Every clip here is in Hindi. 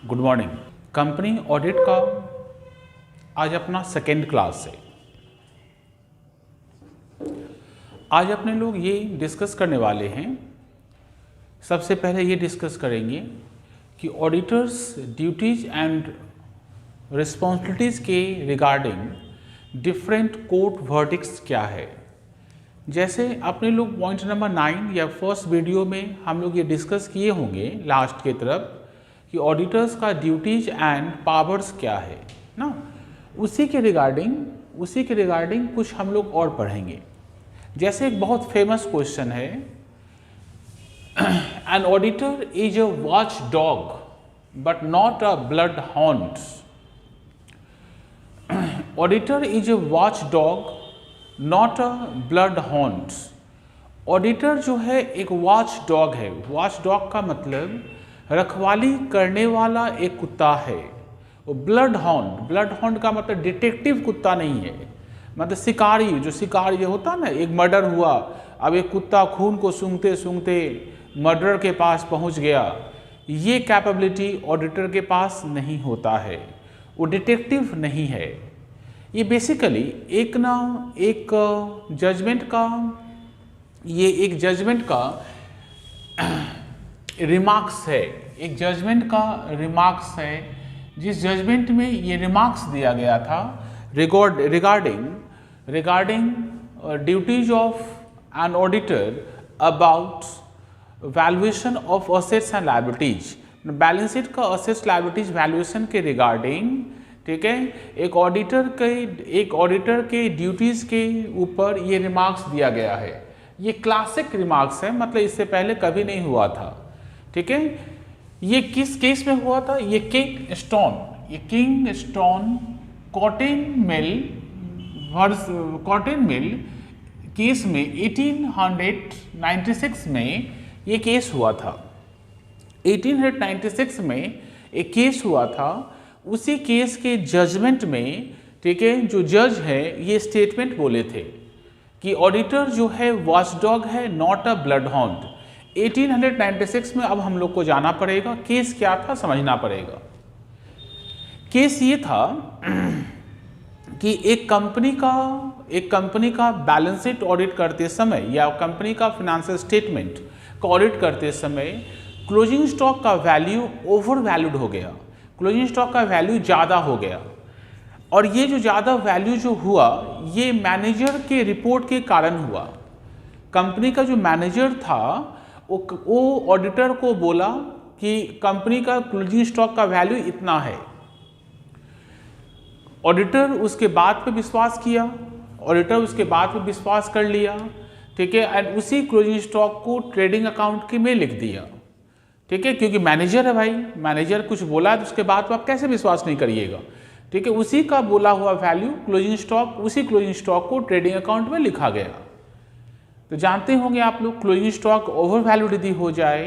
Good morning. कंपनी ऑडिट का आज अपना सेकेंड क्लास है। आज अपने लोग ये डिस्कस करने वाले हैं, सबसे पहले ये डिस्कस करेंगे कि ऑडिटर्स ड्यूटीज एंड रिस्पॉन्सिबिलिटीज़ के रिगार्डिंग डिफरेंट कोर्ट वर्डिक्ट्स क्या है। जैसे अपने लोग पॉइंट नंबर 9 या फर्स्ट वीडियो में हम लोग ये डिस्कस किए होंगे लास्ट के तरफ कि ऑडिटर्स का ड्यूटीज एंड पावर्स क्या है ना, उसी के रिगार्डिंग कुछ हम लोग और पढ़ेंगे। जैसे एक बहुत फेमस क्वेश्चन है, an auditor is a watch dog but not a blood haunt. Auditor is a watch dog not a blood haunt. Auditor जो है एक वॉच डॉग है। वॉच डॉग का मतलब रखवाली करने वाला एक कुत्ता है। वो ब्लड हॉन्ड का मतलब डिटेक्टिव कुत्ता नहीं है, मतलब शिकारी। जो शिकारी होता ना, एक मर्डर हुआ, अब एक कुत्ता खून को सूंघते सूंघते मर्डर के पास पहुंच गया, ये कैपेबिलिटी ऑडिटर के पास नहीं होता है, वो डिटेक्टिव नहीं है। ये बेसिकली एक जजमेंट का रिमार्क्स है, एक जजमेंट का रिमार्क्स है, जिस जजमेंट में ये रिमार्क्स दिया गया था regarding duties of an auditor about valuation of assets and liabilities. Balance sheet का असेट्स लायबिलिटीज वैल्यूएशन के रिगार्डिंग, ठीक है, एक ऑडिटर के ड्यूटीज के ऊपर ये रिमार्क्स दिया गया है। ये क्लासिक रिमार्क्स है, मतलब इससे पहले कभी नहीं हुआ था, ठीक है। ये किस केस में हुआ था? ये किंगस्टोन कॉटन मिल केस में 1896 में ये केस हुआ था। 1896 में एक केस हुआ था। उसी केस के जजमेंट में, ठीक है, जो जज है ये स्टेटमेंट बोले थे कि ऑडिटर जो है वॉचडॉग है, नॉट अ ब्लड हॉन्ट। 1896 में अब हम लोग को जाना पड़ेगा, केस क्या था समझना पड़ेगा। केस ये था कि एक कंपनी का बैलेंस शीट ऑडिट करते समय या कंपनी का फाइनेंशियल स्टेटमेंट का ऑडिट करते समय क्लोजिंग स्टॉक का वैल्यू ओवर वैल्यूड हो गया, क्लोजिंग स्टॉक का वैल्यू ज़्यादा हो गया। और ये जो ज़्यादा वैल्यू जो हुआ, ये मैनेजर के रिपोर्ट के कारण हुआ। कंपनी का जो मैनेजर था वो ऑडिटर को बोला कि कंपनी का क्लोजिंग स्टॉक का वैल्यू इतना है। ऑडिटर उसके बात पे विश्वास किया, कर लिया, ठीक है, एंड उसी क्लोजिंग स्टॉक को ट्रेडिंग अकाउंट के में लिख दिया, ठीक है, क्योंकि मैनेजर है भाई, मैनेजर कुछ बोला है तो उसके बाद तो आप कैसे विश्वास नहीं करिएगा, ठीक है। उसी का बोला हुआ वैल्यू क्लोजिंग स्टॉक को ट्रेडिंग अकाउंट में लिखा गया। तो जानते होंगे आप लोग, क्लोजिंग स्टॉक ओवर वैल्यूड यदि हो जाए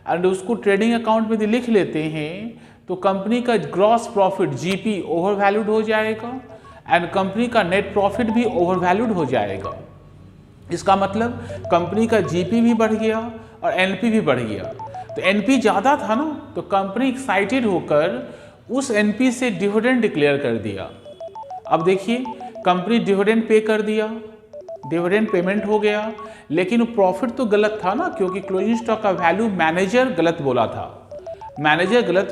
एंड उसको ट्रेडिंग अकाउंट में यदि लिख लेते हैं तो कंपनी का gross profit GP over valued हो जाएगा एंड कंपनी का नेट प्रॉफिट भी ओवर वैल्यूड हो जाएगा। इसका मतलब कंपनी का जीपी भी बढ़ गया और एनपी भी बढ़ गया। तो एनपी ज़्यादा था ना, तो कंपनी एक्साइटेड होकर उस एनपी से डिविडेंड डिक्लेयर कर दिया। अब देखिए, कंपनी डिविडेंड पे कर दिया, डिविडेंड पेमेंट हो गया, लेकिन प्रॉफिट तो गलत था ना, क्योंकि क्लोजिंग स्टॉक का वैल्यू मैनेजर गलत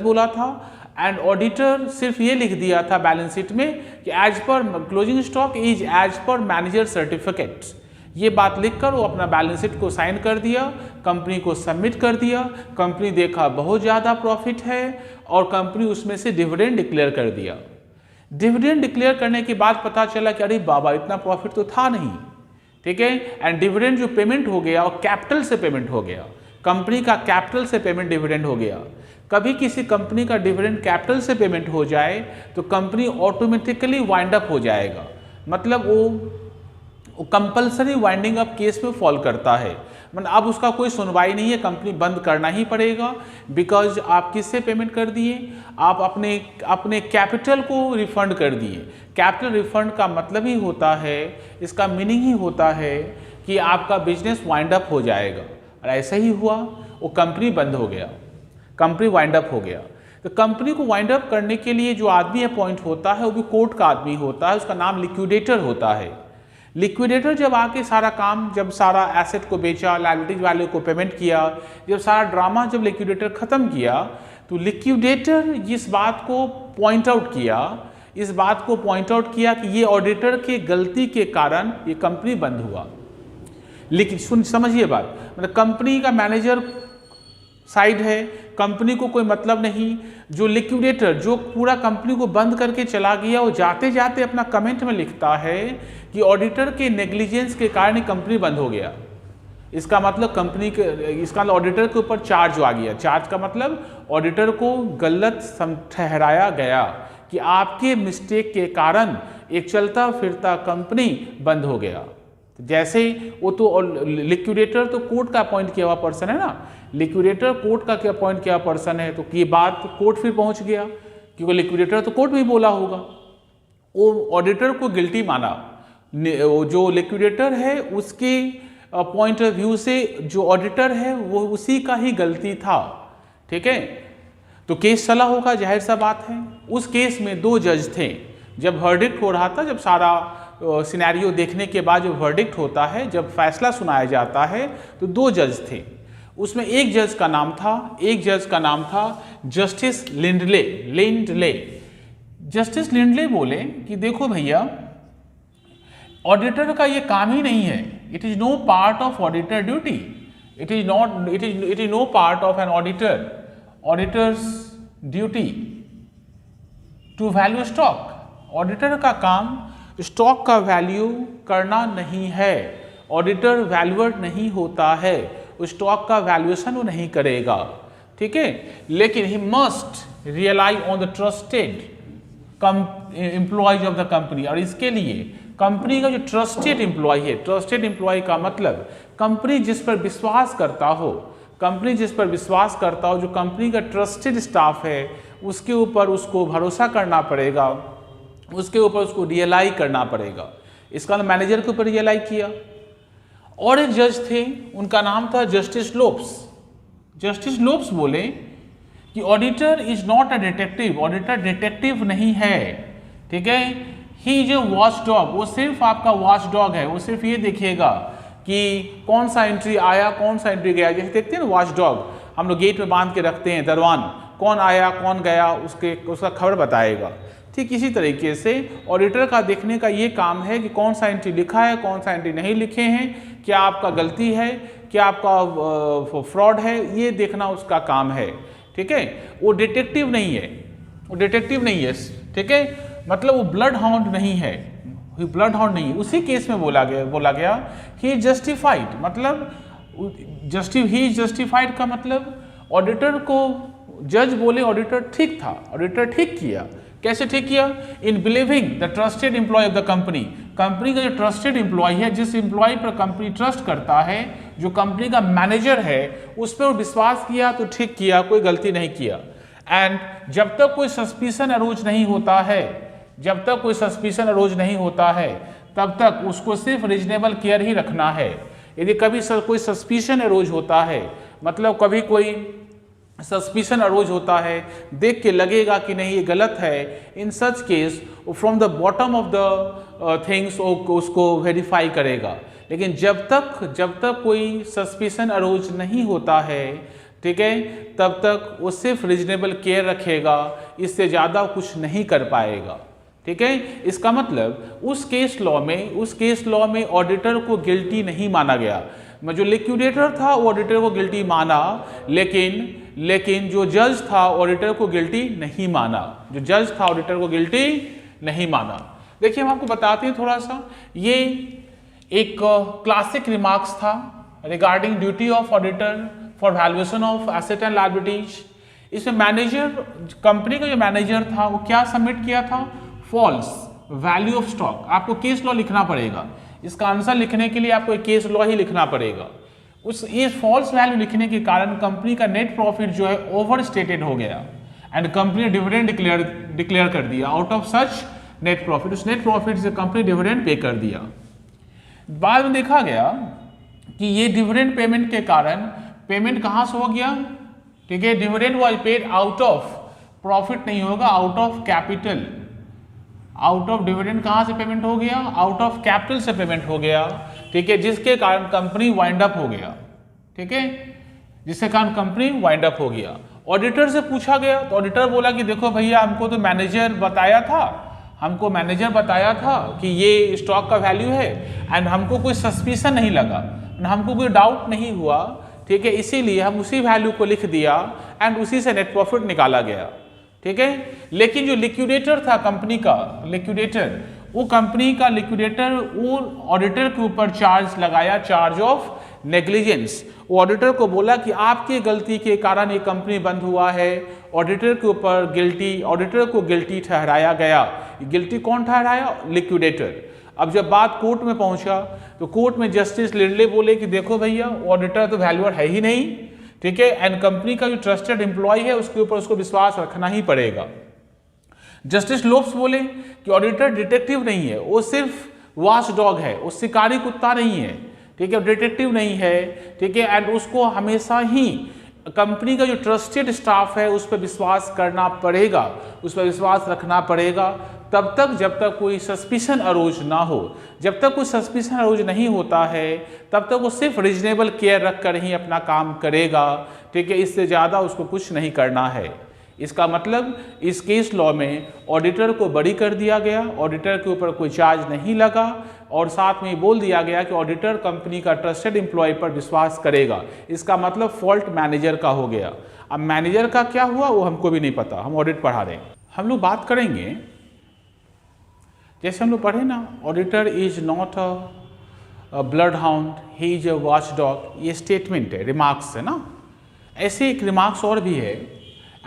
बोला था एंड ऑडिटर सिर्फ ये लिख दिया था बैलेंस शीट में कि as per closing stock is as per manager certificate. ये बात लिखकर वो अपना बैलेंस शीट को साइन कर दिया, कंपनी को सबमिट कर दिया। कंपनी देखा बहुत ज़्यादा प्रॉफिट है और कंपनी उसमें से डिविडेंड डिक्लेयर कर दिया। डिविडेंड डिक्लेयर करने के बाद पता चला कि अरे बाबा, इतना प्रॉफिट तो था नहीं, ठीक है, एंड डिविडेंड जो पेमेंट हो गया और कैपिटल से पेमेंट हो गया, कंपनी का कैपिटल से पेमेंट डिविडेंड हो गया। कभी किसी कंपनी का डिविडेंड कैपिटल से पेमेंट हो जाए तो कंपनी ऑटोमेटिकली वाइंड अप हो जाएगा, मतलब वो कंपलसरी वाइंडिंग अप केस में फॉल करता है, मतलब अब उसका कोई सुनवाई नहीं है, कंपनी बंद करना ही पड़ेगा। बिकॉज आप किससे पेमेंट कर दिए? आप अपने कैपिटल को रिफंड कर दिए। कैपिटल रिफंड का मतलब ही होता है, इसका मीनिंग ही होता है कि आपका बिजनेस वाइंड अप हो जाएगा। और ऐसा ही हुआ, वो कंपनी बंद हो गया, कंपनी वाइंड अप हो गया। तो कंपनी को वाइंड अप करने के लिए जो आदमी अपॉइंट होता है वो भी कोर्ट का आदमी होता है, उसका नाम लिक्विडेटर होता है। लिक्विडेटर जब आके सारा काम, जब सारा एसेट को बेचा, लायबिलिटीज वाले को पेमेंट किया, जब सारा ड्रामा जब लिक्विडेटर खत्म किया, तो लिक्विडेटर इस बात को पॉइंट आउट किया कि ये ऑडिटर के गलती के कारण ये कंपनी बंद हुआ। लेकिन समझिए बात, मतलब कंपनी का मैनेजर साइड है, कंपनी को कोई मतलब नहीं। जो लिक्विडेटर जो पूरा कंपनी को बंद करके चला गया, वो जाते जाते अपना कमेंट में लिखता है कि ऑडिटर के नेग्लिजेंस के कारण कंपनी बंद हो गया। इसका मतलब कंपनी के, इसका ऑडिटर के ऊपर चार्ज आ गया। चार्ज का मतलब ऑडिटर को गलत ठहराया गया कि आपके मिस्टेक के कारण एक चलता फिरता कंपनी बंद हो गया। जैसे वो तो लिक्विडेटर तो कोर्ट का अपॉइंट किया हुआ पर्सन है ना, लिक्विडेटर कोर्ट का क्या अपॉइंट किया पर्सन है, तो ये बात कोर्ट फिर पहुंच गया, क्योंकि लिक्विडेटर तो कोर्ट में ही बोला होगा। वो ऑडिटर को गिल्टी माना, जो लिक्विडेटर है उसके पॉइंट ऑफ व्यू से जो ऑडिटर है वो उसी का ही गलती था, ठीक है। तो केस चला होगा, जाहिर सा बात है। उस केस में 2 जज थे। जब वर्डिक्ट हो रहा था, जब सारा सिनेरियो देखने के बाद जो वर्डिक्ट होता है, जब फैसला सुनाया जाता है, तो 2 जज थे। उसमें एक जज का नाम था जस्टिस लिंडले। जस्टिस लिंडले बोले कि देखो भैया, ऑडिटर का ये काम ही नहीं है, it is no part of auditor duty, it is no part of an auditor's duty to value stock. Auditor का काम स्टॉक का वैल्यू करना नहीं है, ऑडिटर वैल्यूअर नहीं होता है, स्टॉक का वैल्यूएशन वो नहीं करेगा, ठीक है। लेकिन he must rely on the trusted employees of the company, और इसके लिए कंपनी का जो ट्रस्टेड एम्प्लॉय है, ट्रस्टेड एम्प्लॉय का मतलब कंपनी जिस पर विश्वास करता हो, जो कंपनी का ट्रस्टेड स्टाफ है, उसके ऊपर उसको भरोसा करना पड़ेगा, उसके ऊपर उसको रियलाई करना पड़ेगा। इसका मैनेजर के ऊपर रियलाई किया। और एक जज थे, उनका नाम था जस्टिस लोप्स। जस्टिस लोप्स बोले कि auditor is not a detective, auditor detective नहीं है, ठीक है। ही जो वॉच डॉग, वो सिर्फ आपका वॉच डॉग है, वो सिर्फ ये देखेगा कि कौन सा एंट्री आया, कौन सा एंट्री गया। जैसे देखते हैं ना वॉच डॉग, हम लोग गेट में बांध के रखते हैं, दरवान कौन आया कौन गया उसका खबर बताएगा। ठीक इसी तरीके से ऑडिटर का देखने का ये काम है कि कौन सा एंट्री लिखा है, कौन सा एंट्री नहीं लिखे हैं, क्या आपका गलती है, क्या आपका फ्रॉड है, ये देखना उसका काम है, ठीक है। वो डिटेक्टिव नहीं है, ठीक है। मतलब वो ब्लड हाउंड नहीं है, उसी केस में बोला गया ही जस्टिफाइड, मतलब ही जस्टिफाइड का मतलब ऑडिटर को जज बोले ऑडिटर ठीक था, ऑडिटर ठीक किया। कैसे ठीक किया? In believing the trusted employee of the company, company का जो ट्रस्टेड एम्प्लॉय है, जिस एम्प्लॉय पर कंपनी ट्रस्ट करता है, जो कंपनी का मैनेजर है, उस पर विश्वास किया तो ठीक किया, कोई गलती नहीं किया। एंड जब तक कोई सस्पिशन अरोज नहीं होता है, तब तक उसको सिर्फ रीजनेबल केयर ही रखना है। यदि कभी कोई सस्पिशन अरोज होता है, मतलब कभी कोई सस्पिशन अरोज होता है, देख के लगेगा कि नहीं ये गलत है, in such case from the bottom of the things उसको वेरीफाई करेगा। लेकिन जब तक कोई सस्पिशन अरोज नहीं होता है, ठीक है, तब तक वो सिर्फ रीजनेबल केयर रखेगा, इससे ज़्यादा कुछ नहीं कर पाएगा, ठीक है। इसका मतलब उस केस लॉ में ऑडिटर को गिल्टी नहीं माना गया। जो लिक्विडेटर था वो ऑडिटर को गिल्टी माना, लेकिन जो जज था ऑडिटर को गिल्टी नहीं माना। देखिए हम आपको बताते हैं थोड़ा सा, ये एक क्लासिक रिमार्क्स था regarding duty of auditor for valuation of asset and liabilities. इसमें मैनेजर, कंपनी का जो मैनेजर था वो क्या सबमिट किया था? False value of stock. आपको केस लॉ लिखना पड़ेगा, इसका आंसर लिखने के लिए आपको एक केस लॉ ही लिखना पड़ेगा। ये फॉल्स वैल्यू लिखने के कारण कंपनी का नेट प्रॉफिट जो है ओवर स्टेटेड हो गया एंड कंपनी ने डिविडेंड डिक्लेयर कर दिया। Out of such net profit, उस नेट प्रॉफिट से कंपनी डिविडेंड पे कर दिया। बाद में देखा गया कि ये डिविडेंड पेमेंट के कारण पेमेंट कहाँ से हो गया, ठीक है, dividend was paid out of profit नहीं होगा, out of capital. Out of dividend कहाँ से पेमेंट हो गया? आउट ऑफ कैपिटल से पेमेंट हो गया, ठीक है, जिसके कारण कंपनी वाइंड अप हो गया, ठीक है, जिसके कारण कंपनी वाइंड अप हो गया। ऑडिटर से पूछा गया तो ऑडिटर बोला कि देखो भैया, हमको तो मैनेजर बताया था कि ये स्टॉक का वैल्यू है, एंड हमको कोई सस्पिशन नहीं लगा, हमको कोई डाउट नहीं हुआ, ठीक है, इसीलिए हम उसी वैल्यू को लिख दिया एंड उसी से नेट प्रॉफिट निकाला गया, ठीक है। लेकिन जो लिक्विडेटर था कंपनी का, लिक्विडेटर, वो कंपनी का लिक्विडेटर वो ऑडिटर के ऊपर चार्ज लगाया, चार्ज ऑफ नेग्लिजेंस। वो ऑडिटर को बोला कि आपकी गलती के कारण ये कंपनी बंद हुआ है। ऑडिटर के ऊपर गिल्टी, ऑडिटर को गिल्टी ठहराया गया। गिल्टी कौन ठहराया? लिक्विडेटर। अब जब बात कोर्ट में पहुंचा तो कोर्ट में जस्टिस लिंडले बोले कि देखो भैया, ऑडिटर तो वैल्यूअर है ही नहीं, ठीक है, एंड कंपनी का जो ट्रस्टेड एम्प्लॉय है उसके ऊपर उसको विश्वास रखना ही पड़ेगा। जस्टिस लोब्स बोले कि ऑडिटर डिटेक्टिव नहीं है, वो सिर्फ वॉच डॉग है, वो शिकारी कुत्ता नहीं है, ठीक है, डिटेक्टिव नहीं है, ठीक है, एंड उसको हमेशा ही कंपनी का जो ट्रस्टेड स्टाफ है उस पर विश्वास करना पड़ेगा, उस पर विश्वास रखना पड़ेगा, तब तक जब तक कोई सस्पिशन अरोज ना हो। जब तक कोई सस्पिशन अरोज नहीं होता है तब तक वो सिर्फ रीजनेबल केयर रख कर ही अपना काम करेगा, ठीक है, इससे ज़्यादा उसको कुछ नहीं करना है। इसका मतलब इस केस लॉ में ऑडिटर को बरी कर दिया गया, ऑडिटर के ऊपर कोई चार्ज नहीं लगा, और साथ में बोल दिया गया कि ऑडिटर कंपनी का ट्रस्टेड एम्प्लॉय पर विश्वास करेगा। इसका मतलब फॉल्ट मैनेजर का हो गया। अब मैनेजर का क्या हुआ वो हमको भी नहीं पता, हम ऑडिट पढ़ा रहे हैं। हम लोग बात करेंगे, जैसे हम लोग पढ़े ना, auditor is not a blood hound, he is a watch dog, ये स्टेटमेंट है, रिमार्क्स है ना। ऐसे एक रिमार्क्स और भी है,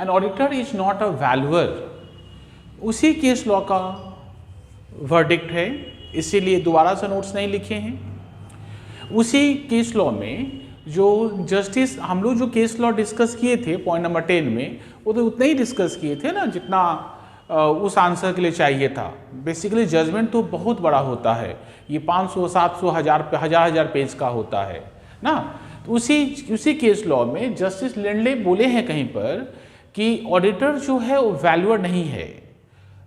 an auditor is not a valuer. उसी केस लॉ का वर्डिक्ट है, इसीलिए दोबारा से नोट्स नहीं लिखे हैं। उसी केस लॉ में जो जस्टिस, हम लोग जो केस लॉ डिस्कस किए थे पॉइंट नंबर 10 में, वो तो उतने ही डिस्कस किए थे ना जितना उस आंसर के लिए चाहिए था। बेसिकली जजमेंट तो बहुत बड़ा होता है, ये 500, 700, हजार पेज का होता है ना। तो उसी केस लॉ में जस्टिस लिंडले बोले हैं कहीं पर कि ऑडिटर जो है वो वैल्यूअर नहीं है।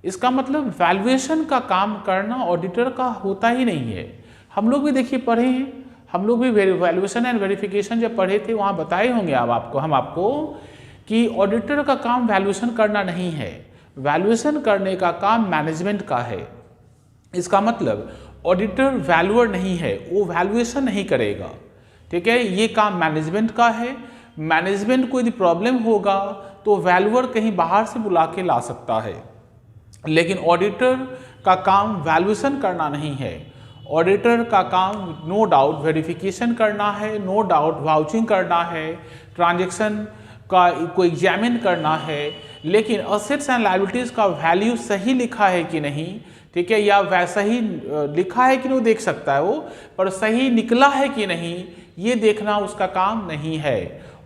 इसका मतलब वैल्यूएशन का काम करना ऑडिटर का होता ही नहीं है। हम लोग भी देखिए पढ़े हैं, हम लोग भी वैल्यूएशन एंड वेरिफिकेशन जब पढ़े थे वहाँ बताए होंगे हम आपको कि ऑडिटर का काम वैल्यूएशन करना नहीं है, वैल्यूएशन करने का काम मैनेजमेंट का है। इसका मतलब ऑडिटर वैल्यूअर नहीं है, वो वैल्यूएशन नहीं करेगा, ठीक है, ये काम मैनेजमेंट का है। मैनेजमेंट को यदि प्रॉब्लम होगा तो वैल्यूअर कहीं बाहर से बुला के ला सकता है, लेकिन ऑडिटर का काम वैल्यूएशन करना नहीं है। ऑडिटर का काम नो डाउट वेरिफिकेशन करना है, नो डाउट वाउचिंग करना है, ट्रांजैक्शन का को एग्जामिन करना है, लेकिन असेट्स एंड लायबिलिटीज़ का वैल्यू सही लिखा है कि नहीं, ठीक है, या वैसा ही लिखा है कि नहीं देख सकता है वो, पर सही निकला है कि नहीं ये देखना उसका काम नहीं है।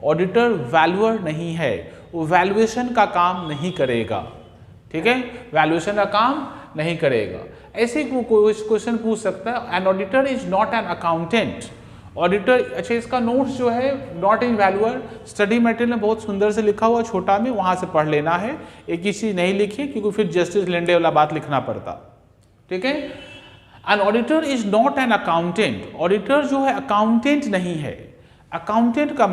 ऑडिटर वैल्यूअर नहीं है, वो वैल्यूएशन का काम नहीं करेगा, ठीक है, वैल्यूएशन का काम नहीं करेगा। ऐसे क्वेश्चन पूछ सकता है, an auditor is not an accountant. Auditor, अच्छा इसका नोट्स जो है not in valuer study material में बहुत सुंदर से लिखा हुआ, छोटा में वहाँ से पढ़ लेना है, एक ही चीज़ नहीं लिखी क्योंकि फिर जस्टिस लिंडले वाला बात लिखना पड़ता, ठीक है। An auditor is not an accountant. Auditor जो है अकाउंटेंट नहीं है। अकाउंटेंट का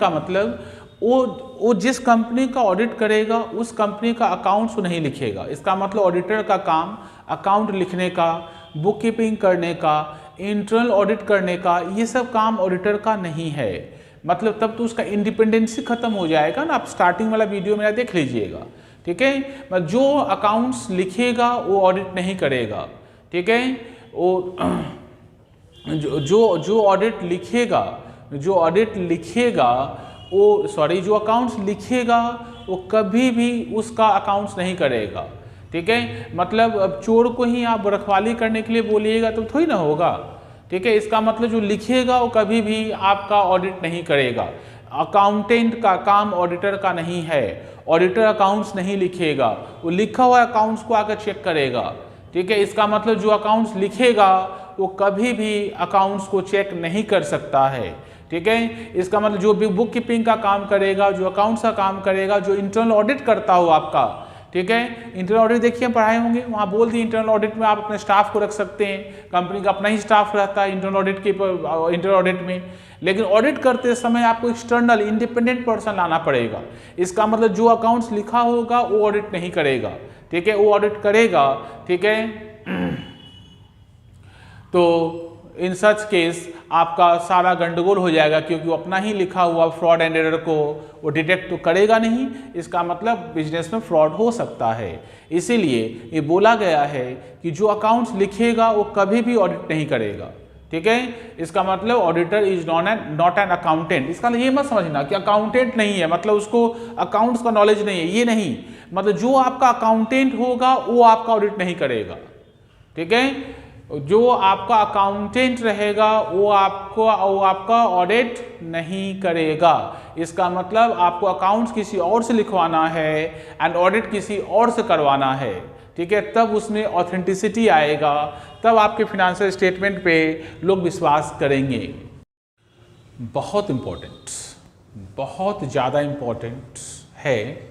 मतलब वो जिस कंपनी का ऑडिट करेगा उस कंपनी का अकाउंट्स नहीं लिखेगा। इसका मतलब ऑडिटर का काम अकाउंट लिखने का, बुक कीपिंग करने का, इंटरनल ऑडिट करने का, ये सब काम ऑडिटर का नहीं है। मतलब तब तो उसका इंडिपेंडेंसी खत्म हो जाएगा ना। आप स्टार्टिंग वाला वीडियो मेरा देख लीजिएगा, ठीक है। जो अकाउंट्स लिखेगा वो ऑडिट नहीं करेगा, ठीक है। वो जो ऑडिट लिखेगा, जो अकाउंट्स लिखेगा वो कभी भी उसका अकाउंट्स नहीं करेगा, ठीक है। मतलब अब चोर को ही आप रखवाली करने के लिए बोलिएगा तो थोड़ी ना होगा, ठीक है। इसका मतलब जो लिखेगा वो कभी भी आपका ऑडिट नहीं करेगा। अकाउंटेंट का काम ऑडिटर का नहीं है। ऑडिटर अकाउंट्स नहीं लिखेगा, वो लिखा हुआ अकाउंट्स को आकर चेक करेगा, ठीक है। इसका मतलब जो अकाउंट्स लिखेगा वो कभी भी अकाउंट्स को चेक नहीं कर सकता है, ठीक है। इसका मतलब जो भी बुक कीपिंग का काम करेगा, जो अकाउंट्स का काम करेगा, जो इंटरनल ऑडिट करता हो आपका, ठीक है। इंटरनल ऑडिट देखिए हम पढ़ाए होंगे, वहाँ बोल दिए इंटरनल ऑडिट में आप अपने स्टाफ को रख सकते हैं, कंपनी का अपना ही स्टाफ रहता है इंटरनल ऑडिट में। लेकिन ऑडिट करते समय आपको एक्सटर्नल इंडिपेंडेंट पर्सन लाना पड़ेगा। इसका मतलब जो अकाउंट्स लिखा होगा वो ऑडिट नहीं करेगा, ठीक है, वो ऑडिट करेगा, ठीक है। तो इन सच केस आपका सारा गंडगोल हो जाएगा, क्योंकि वो अपना ही लिखा हुआ फ्रॉड एंड एरर को वो डिटेक्ट तो करेगा नहीं। इसका मतलब बिजनेस में फ्रॉड हो सकता है। इसीलिए ये बोला गया है कि जो अकाउंट्स लिखेगा वो कभी भी ऑडिट नहीं करेगा, ठीक है। इसका मतलब auditor is not an accountant. इसका ये मत समझना कि अकाउंटेंट नहीं है मतलब उसको अकाउंट्स का नॉलेज नहीं है, ये नहीं। मतलब जो आपका अकाउंटेंट होगा वो आपका ऑडिट नहीं करेगा, ठीक है। जो आपका अकाउंटेंट रहेगा वो आपका ऑडिट नहीं करेगा। इसका मतलब आपको अकाउंट्स किसी और से लिखवाना है एंड ऑडिट किसी और से करवाना है, ठीक है। तब उसमें ऑथेंटिसिटी आएगा, तब आपके फिनेंशियल स्टेटमेंट पे लोग विश्वास करेंगे। बहुत इम्पोर्टेंट, बहुत ज़्यादा इम्पोर्टेंट है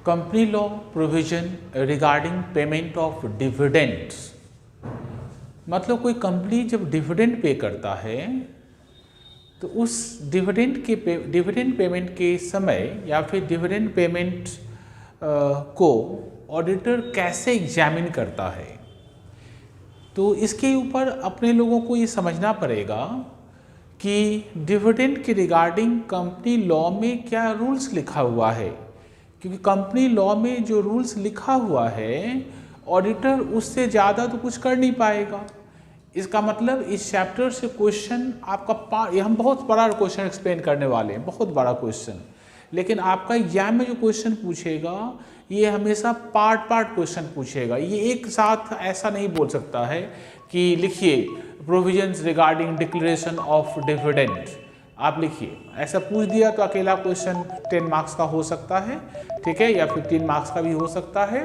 company law provision regarding payment of dividends. मतलब कोई कंपनी जब डिविडेंड पे करता है तो उस डिविडेंड पेमेंट के समय या फिर डिविडेंड पेमेंट को ऑडिटर कैसे एग्जामिन करता है, तो इसके ऊपर अपने लोगों को ये समझना पड़ेगा कि डिविडेंड के रिगार्डिंग कंपनी लॉ में क्या रूल्स लिखा हुआ है। क्योंकि कंपनी लॉ में जो रूल्स लिखा हुआ है ऑडिटर उससे ज़्यादा तो कुछ कर नहीं पाएगा। इसका मतलब इस चैप्टर से क्वेश्चन आपका हम बहुत बड़ा क्वेश्चन एक्सप्लेन करने वाले हैं, बहुत बड़ा क्वेश्चन। लेकिन आपका एग्जाम में जो क्वेश्चन पूछेगा ये हमेशा पार्ट क्वेश्चन पूछेगा। ये एक साथ ऐसा नहीं बोल सकता है कि लिखिए provisions regarding declaration of dividend, आप लिखिए। ऐसा पूछ दिया तो अकेला क्वेश्चन 10 मार्क्स का हो सकता है, ठीक है, या 15 मार्क्स का भी हो सकता है।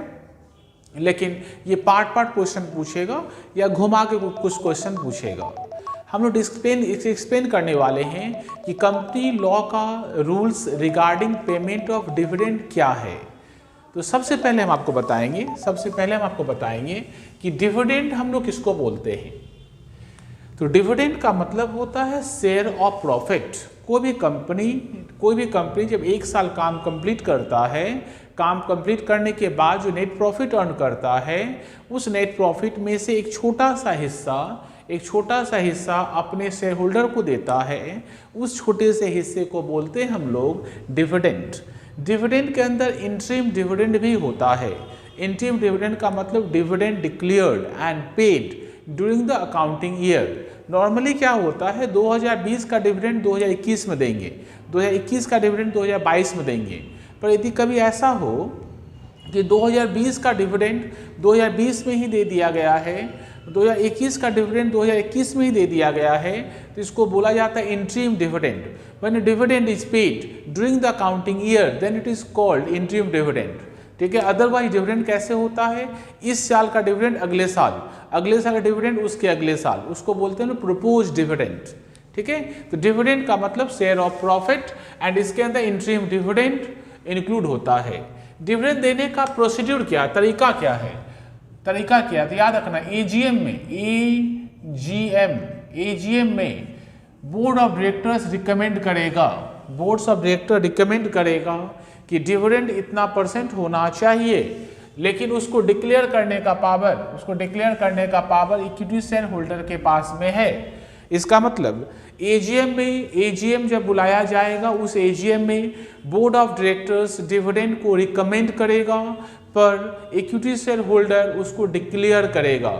लेकिन ये पार्ट क्वेश्चन पूछेगा या घुमा के कुछ क्वेश्चन पूछेगा। हम लोग एक्सप्लेन करने वाले हैं कि कंपनी लॉ का rules regarding payment of dividend क्या है। तो सबसे पहले हम आपको बताएंगे कि डिविडेंड हम लोग किसको बोलते हैं। तो डिविडेंड का मतलब होता है शेयर ऑफ प्रॉफिट। कोई भी कंपनी जब 1 साल काम कंप्लीट करता है, काम कंप्लीट करने के बाद जो नेट प्रॉफिट अर्न करता है, उस नेट प्रॉफिट में से एक छोटा सा हिस्सा अपने शेयर होल्डर को देता है। उस छोटे से हिस्से को बोलते हैं हम लोग डिविडेंड। डिविडेंड के अंदर इंटरिम डिविडेंड भी होता है। इंटरिम डिविडेंड का मतलब dividend declared and paid during the accounting year. Normally क्या होता है 2020 का डिविडेंड 2021 में देंगे, 2021 का डिविडेंड 2022 में देंगे। पर यदि कभी ऐसा हो कि 2020 का डिविडेंड 2020 में ही दे दिया गया है, 2021 का डिविडेंड 2021 में ही दे दिया गया है, तो इसको बोला जाता है interim dividend. When dividend is paid during the accounting year then it is called interim dividend, ठीक है। अदरवाइज डिविडेंड कैसे होता है, इस साल का डिविडेंड अगले साल का डिविडेंड उसके अगले साल, उसको बोलते हैं प्रपोज डिविडेंड, ठीक है। तो डिविडेंड का मतलब शेयर ऑफ प्रॉफिट एंड इसके अंदर इंटरिम डिविडेंड इंक्लूड होता है। डिविडेंड देने का प्रोसीड्यूर क्या, तरीका क्या है, तो याद रखना एजीएम में बोर्ड ऑफ डायरेक्टर्स रिकमेंड करेगा कि डिविडेंड इतना % होना चाहिए, लेकिन उसको डिक्लेयर करने का पावर इक्विटी शेयर होल्डर के पास में है। इसका मतलब एजीएम जब बुलाया जाएगा, उस एजीएम में बोर्ड ऑफ डायरेक्टर्स डिविडेंड को रिकमेंड करेगा, पर इक्विटी शेयर होल्डर उसको डिक्लेयर करेगा,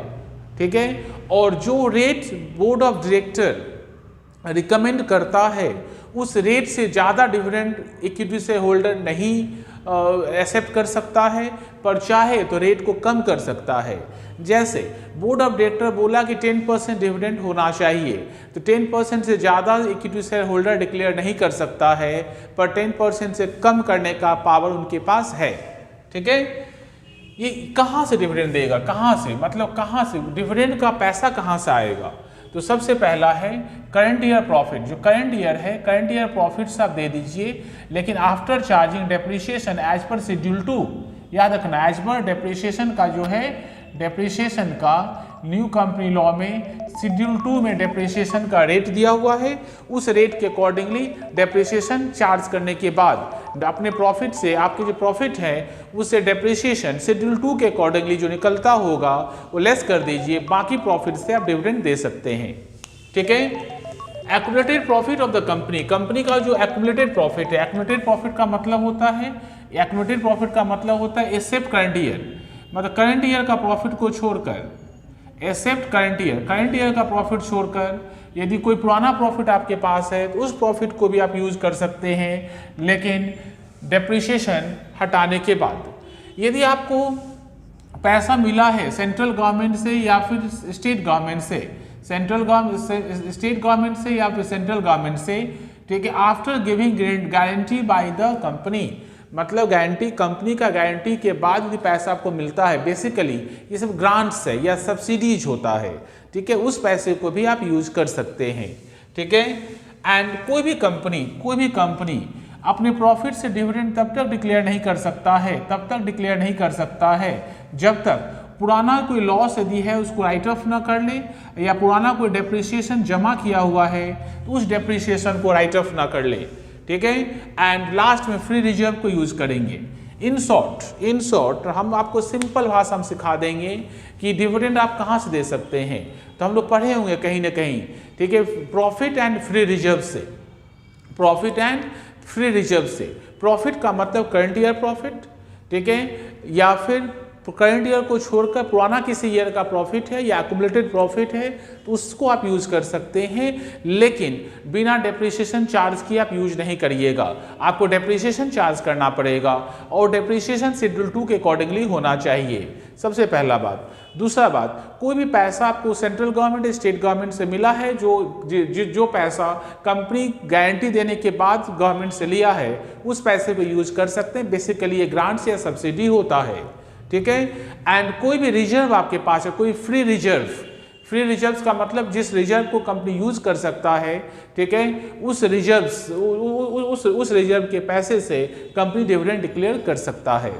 ठीक है। और जो rate board of director recommend करता है उस रेट से ज़्यादा डिविडेंड इक्विटी शेयर होल्डर नहीं एक्सेप्ट कर सकता है, पर चाहे तो रेट को कम कर सकता है। जैसे बोर्ड ऑफ डायरेक्टर बोला कि 10% डिविडेंड होना चाहिए, तो 10% से ज़्यादा इक्विटी शेयर होल्डर डिक्लेयर नहीं कर सकता है, पर 10% से कम करने का पावर उनके पास है, ठीक है। ये कहाँ से डिविडेंड देगा, कहाँ से डिविडेंड का पैसा कहाँ से आएगा, तो सबसे पहला है करंट ईयर प्रॉफिट। जो करंट ईयर है, करंट ईयर प्रॉफिट्स आप दे दीजिए, लेकिन after charging depreciation as per schedule 2। याद रखना, एज पर डेप्रिसिएशन का जो है, डेप्रिसिएशन का न्यू कंपनी लॉ में शेड्यूल 2 में डेप्रिसिएशन का रेट दिया हुआ है, उस रेट के अकॉर्डिंगली डेप्रिसिएशन चार्ज करने के बाद अपने प्रॉफिट से, आपके जो प्रॉफिट है उससे डेप्रिसिएशन शेड्यूल 2 के अकॉर्डिंगली जो निकलता होगा वो लेस कर दीजिए, बाकी प्रॉफिट से आप डिविडेंड दे सकते हैं। ठीक है। Accumulated profit of the company, company का जो एक्यूमुलेटेड प्रॉफिट है, एक्यूमुलेटेड प्रॉफिट का मतलब होता है, एक्यूमुलेटेड प्रॉफिट का मतलब होता है एक्सेप्ट करंट ईयर, मतलब करंट ईयर का प्रॉफिट को छोड़कर, एक्सेप्ट करंट ईयर का प्रॉफिट छोड़कर यदि कोई पुराना प्रॉफिट आपके पास है तो उस प्रॉफिट को भी आप यूज कर सकते हैं, लेकिन डेप्रिसिएशन हटाने के बाद। यदि आपको पैसा मिला है सेंट्रल गवर्नमेंट से या फिर स्टेट गवर्नमेंट से, स्टेट गवर्नमेंट से या फिर सेंट्रल गवर्नमेंट से, ठीक है, after giving guarantee by the company, मतलब गारंटी, कंपनी का गारंटी के बाद यदि पैसा आपको मिलता है, बेसिकली ये सब ग्रांट्स है या सब्सिडीज होता है, ठीक है, उस पैसे को भी आप यूज कर सकते हैं। ठीक है। एंड कोई भी कंपनी अपने प्रॉफिट से डिविडेंड तब तक डिक्लेयर नहीं कर सकता है जब तक पुराना कोई लॉस यदि है उसको राइट ऑफ ना कर ले, या पुराना कोई डेप्रिसिएशन जमा किया हुआ है तो उस डेप्रिसिएशन को राइट ऑफ ना कर ले। ठीक है। एंड लास्ट में फ्री रिजर्व को यूज करेंगे। इन शॉर्ट हम आपको सिंपल भाषा में सिखा देंगे कि डिविडेंड आप कहाँ से दे सकते हैं, तो हम लोग पढ़े होंगे कहीं ना कहीं। ठीक है। प्रॉफिट एंड फ्री रिजर्व से, प्रॉफिट का मतलब करंट ईयर प्रॉफिट, ठीक है, या फिर करंट ईयर को छोड़कर पुराना किसी ईयर का प्रॉफिट है या एक्यूमुलेटेड प्रॉफिट है तो उसको आप यूज कर सकते हैं, लेकिन बिना डेप्रिसिएशन चार्ज किए आप यूज नहीं करिएगा, आपको डेप्रिसिएशन चार्ज करना पड़ेगा और डेप्रिसिएशन शेड्यूल 2 के अकॉर्डिंगली होना चाहिए, सबसे पहला बात। दूसरा बात, कोई भी पैसा आपको सेंट्रल गवर्नमेंट, स्टेट गवर्नमेंट से मिला है, जो पैसा कंपनी गारंटी देने के बाद गवर्नमेंट से लिया है, उस पैसे को यूज कर सकते हैं। बेसिकली ये ग्रांट्स या सब्सिडी होता है। ठीक है। एंड कोई भी रिजर्व आपके पास है, कोई फ्री रिजर्व का मतलब जिस रिजर्व को कंपनी यूज कर सकता है, ठीक है, उस रिजर्व के पैसे से कंपनी डिविडेंड डिक्लेयर कर सकता है।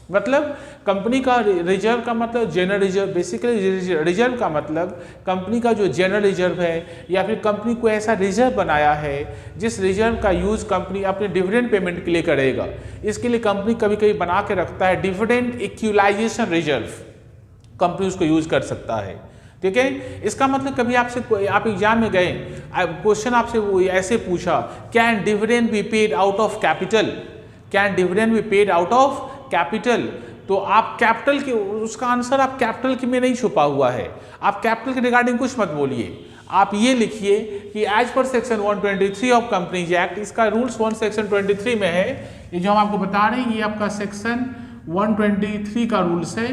मतलब कंपनी का रिजर्व का मतलब जनरल रिजर्व, बेसिकली रिजर्व का मतलब कंपनी का जो जनरल रिजर्व है या फिर कंपनी को ऐसा रिजर्व बनाया है जिस रिजर्व का यूज कंपनी अपने डिविडेंड पेमेंट के लिए करेगा। इसके लिए कंपनी कभी कभी बना के रखता है डिविडेंड इक्वलाइजेशन रिजर्व, कंपनी उसको यूज कर सकता है। ठीक है। इसका मतलब कभी आप एग्जाम में गए, क्वेश्चन आपसे वो ऐसे पूछा, can dividend be paid out of capital, capital, तो आप कैपिटल के, उसका आंसर आप कैपिटल के में नहीं छुपा हुआ है, आप कैपिटल के रिगार्डिंग कुछ मत बोलिए, आप ये लिखिए कि as per section 123 of companies act, इसका रूल्स 1 सेक्शन 23 में है, ये जो हम आपको बता रहे हैं ये आपका सेक्शन 123 का रूल्स है,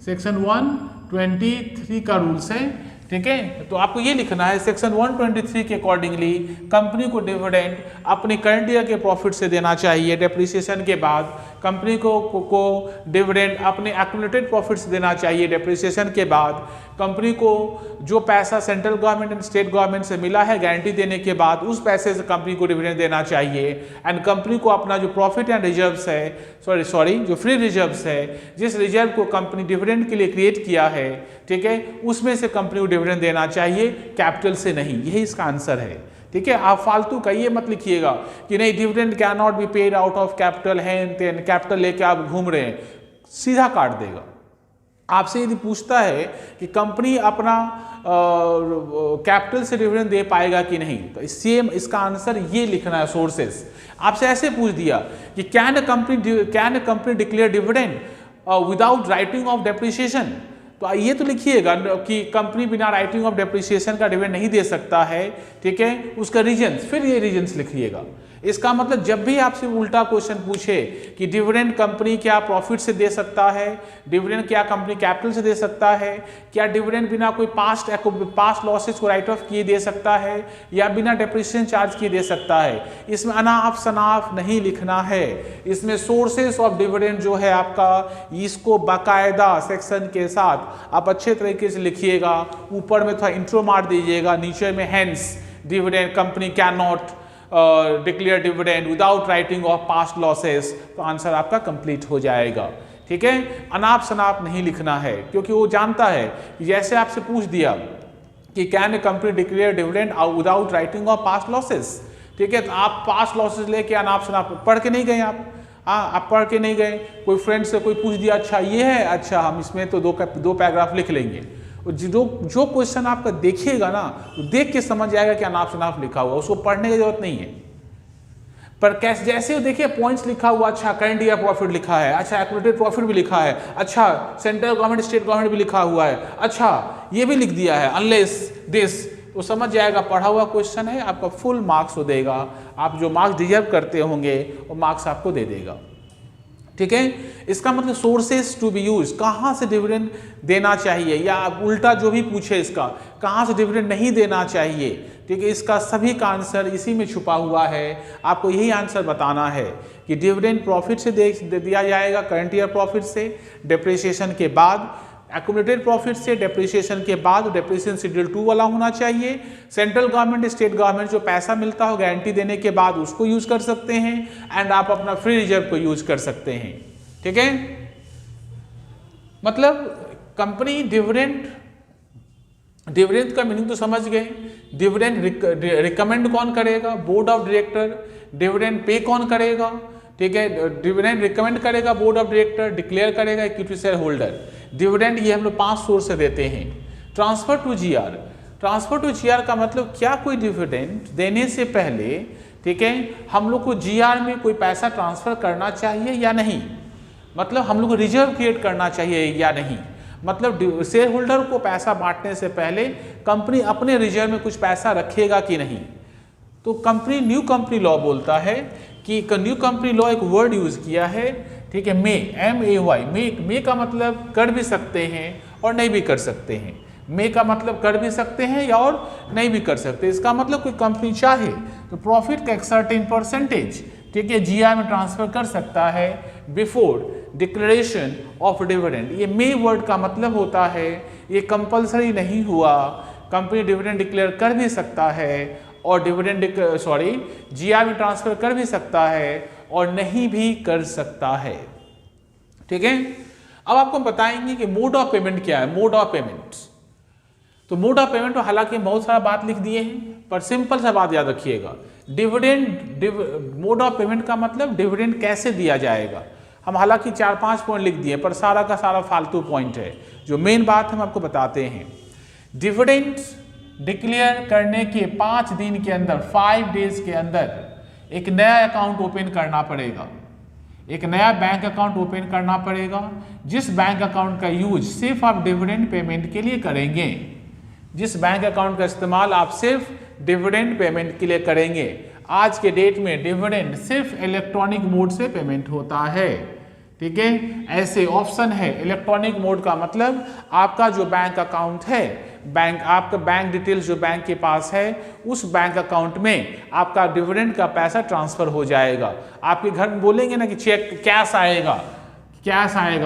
सेक्शन 123 का रूल्स है। ठीक है। तो आपको ये लिखना है सेक्शन 123 के अकॉर्डिंगली कंपनी को डिविडेंड अपने करंट ईयर के प्रॉफिट से देना चाहिए, डेप्रिसिएशन के बाद कंपनी को डिविडेंड अपने एक्यूमुलेटेड प्रॉफिट से देना चाहिए, डेप्रिसिएशन के बाद कंपनी को जो पैसा central government and state government से मिला है गारंटी देने के बाद उस पैसे से कंपनी को डिविडेंड देना चाहिए। एंड कंपनी को अपना जो प्रॉफिट एंड रिजर्व्स है, जो फ्री रिजर्व्स है, जिस रिजर्व को कंपनी डिविडेंड के लिए क्रिएट किया है, ठीक है, उसमें से कंपनी को डिविडेंड देना चाहिए, कैपिटल से नहीं। यही इसका आंसर है। ठीक है। आप फालतू का ये मत लिखिएगा कि नहीं dividend can not be paid out of capital, है कैपिटल लेके आप घूम रहे हैं, सीधा काट देगा। आपसे यदि पूछता है कि कंपनी अपना कैपिटल से डिविडेंड दे पाएगा कि नहीं, तो सेम इसका आंसर ये लिखना है सोर्सेस। आपसे ऐसे पूछ दिया कि can a company declare dividend without writing of depreciation, तो ये तो लिखिएगा कि कंपनी बिना राइटिंग ऑफ डेप्रिसिएशन का डिविडेंड नहीं दे सकता है। ठीक है। उसका रीजंस, फिर ये रीजंस लिखिएगा। इसका मतलब जब भी आपसे उल्टा क्वेश्चन पूछे कि डिविडेंड कंपनी क्या प्रॉफिट से दे सकता है, डिविडेंड क्या कंपनी कैपिटल से दे सकता है, क्या डिविडेंड बिना कोई पास्ट लॉसेस को राइट ऑफ किए दे सकता है, या बिना डेप्रिसिएशन चार्ज किए दे सकता है, इसमें अनाप शनाप नहीं लिखना है। इसमें सोर्सेस ऑफ डिविडेंड जो है आपका, इसको बाकायदा सेक्शन के साथ आप अच्छे तरीके से लिखिएगा। ऊपर में थोड़ा इंट्रो मार दीजिएगा, नीचे में hence dividend company can not declare dividend without writing of past losses, तो आंसर आपका कंप्लीट हो जाएगा। ठीक है, अनाप शनाप नहीं लिखना है, क्योंकि वो जानता है कि जैसे आपसे पूछ दिया कि can a company declare dividend without writing of past losses, ठीक है, तो आप पास्ट लॉसेस लेके अनाप शनाप पढ़ के नहीं गए आप पढ़ के नहीं गए। कोई फ्रेंड से कोई पूछ दिया अच्छा ये है, अच्छा हम इसमें तो दो पैराग्राफ लिख लेंगे। जो क्वेश्चन आपका देखिएगा ना, देख के समझ जाएगा कि अनाप शनाप लिखा हुआ, उसको पढ़ने की जरूरत नहीं है। पर कैसे जैसे देखिए पॉइंट्स लिखा हुआ, अच्छा करंट ईयर प्रॉफिट लिखा है, अच्छा एक्यूमुलेटेड प्रॉफिट भी लिखा है, अच्छा सेंट्रल गवर्नमेंट स्टेट गवर्नमेंट भी लिखा हुआ है, अच्छा ये भी लिख दिया है अनलेस दिस, तो समझ जाएगा पढ़ा हुआ क्वेश्चन है, आपका फुल मार्क्स वो देगा। आप जो मार्क्स डिजर्व करते होंगे वो मार्क्स आपको दे देगा। ठीक है, इसका मतलब सोर्सेस टू बी यूज, कहाँ से डिविडेंड देना चाहिए, या आप उल्टा जो भी पूछे इसका कहाँ से डिविडेंड नहीं देना चाहिए, ठीक है, इसका सभी का आंसर इसी में छुपा हुआ है। आपको यही आंसर बताना है कि डिविडेंड प्रॉफिट से दिया जाएगा, करंट ईयर प्रॉफिट से, डेप्रिसिएशन के बाद, एक्यूमुलेटेड प्रॉफिट से, डेप्रिसिएशन के बाद, डेप्रिसिएशन शेड्यूल 2 वाला होना चाहिए। सेंट्रल गवर्नमेंट स्टेट गवर्नमेंट जो पैसा मिलता हो गारंटी देने के बाद उसको यूज कर सकते हैं, एंड आप अपना फ्री रिजर्व को यूज कर सकते हैं। ठीक है, मतलब कंपनी डिविडेंड का मीनिंग तो समझ गए। डिविडेंड रिकमेंड कौन करेगा, board of director. Dividend pay कौन करेगा, ठीक है, डिविडेंड रिकमेंड करेगा बोर्ड ऑफ डायरेक्टर, डिक्लेयर करेगा इक्विटी शेयर होल्डर। डिविडेंड ये हम लोग 5 सोर्स से देते हैं। Transfer to GR, transfer to GR का मतलब क्या कोई डिविडेंड देने से पहले, ठीक है, हम लोग को जीआर में कोई पैसा ट्रांसफर करना चाहिए या नहीं, मतलब हम लोग को रिजर्व क्रिएट करना चाहिए या नहीं, मतलब शेयर होल्डर को पैसा बांटने से पहले कंपनी अपने रिजर्व में कुछ पैसा रखेगा कि नहीं। तो कंपनी न्यू कंपनी लॉ बोलता है कि न्यू कंपनी लॉ एक वर्ड यूज किया है, ठीक है, मे का मतलब कर भी सकते हैं और नहीं भी कर सकते हैं। मे का मतलब कर भी सकते हैं या और नहीं भी कर सकते। इसका मतलब कोई कंपनी चाहे तो प्रॉफिट का एक सर्टेन परसेंटेज, ठीक है, जीआर में ट्रांसफर कर सकता है बिफोर डिक्लेरेशन ऑफ डिविडेंड। ये मे वर्ड का मतलब होता है ये कंपलसरी नहीं हुआ, कंपनी डिविडेंड डिक्लेयर कर भी सकता है और जीआर में ट्रांसफर कर भी सकता है और नहीं भी कर सकता है। ठीक है, अब आपको बताएंगे कि मोड ऑफ पेमेंट क्या है। मोड ऑफ पेमेंट, तो मोड ऑफ पेमेंट हालांकि बहुत सारा बात लिख दिए हैं, पर सिंपल सा बात याद रखिएगा। मोड ऑफ पेमेंट का मतलब डिविडेंड कैसे दिया जाएगा। हम हालांकि 4-5 पॉइंट लिख दिए, पर सारा का सारा फालतू पॉइंट है। जो मेन बात हम आपको बताते हैं, डिविडेंड डिक्लेयर करने के 5 दिन के अंदर, 5 डेज के अंदर एक नया अकाउंट ओपन करना पड़ेगा, एक नया बैंक अकाउंट ओपन करना पड़ेगा, जिस बैंक अकाउंट का यूज सिर्फ आप डिविडेंड पेमेंट के लिए करेंगे, जिस बैंक अकाउंट का इस्तेमाल आप सिर्फ डिविडेंड पेमेंट के लिए करेंगे। आज के डेट में डिविडेंड सिर्फ इलेक्ट्रॉनिक मोड से पेमेंट होता है। ठीक है, ऐसे ऑप्शन है इलेक्ट्रॉनिक मोड का मतलब आपका जो बैंक अकाउंट है, आपका बैंक डिटेल्स जो बैंक के पास है, उस बैंक अकाउंट में आपका डिविडेंड का पैसा ट्रांसफर हो जाएगा। आपके घर में बोलेंगे ना कि चेक कैश आएगा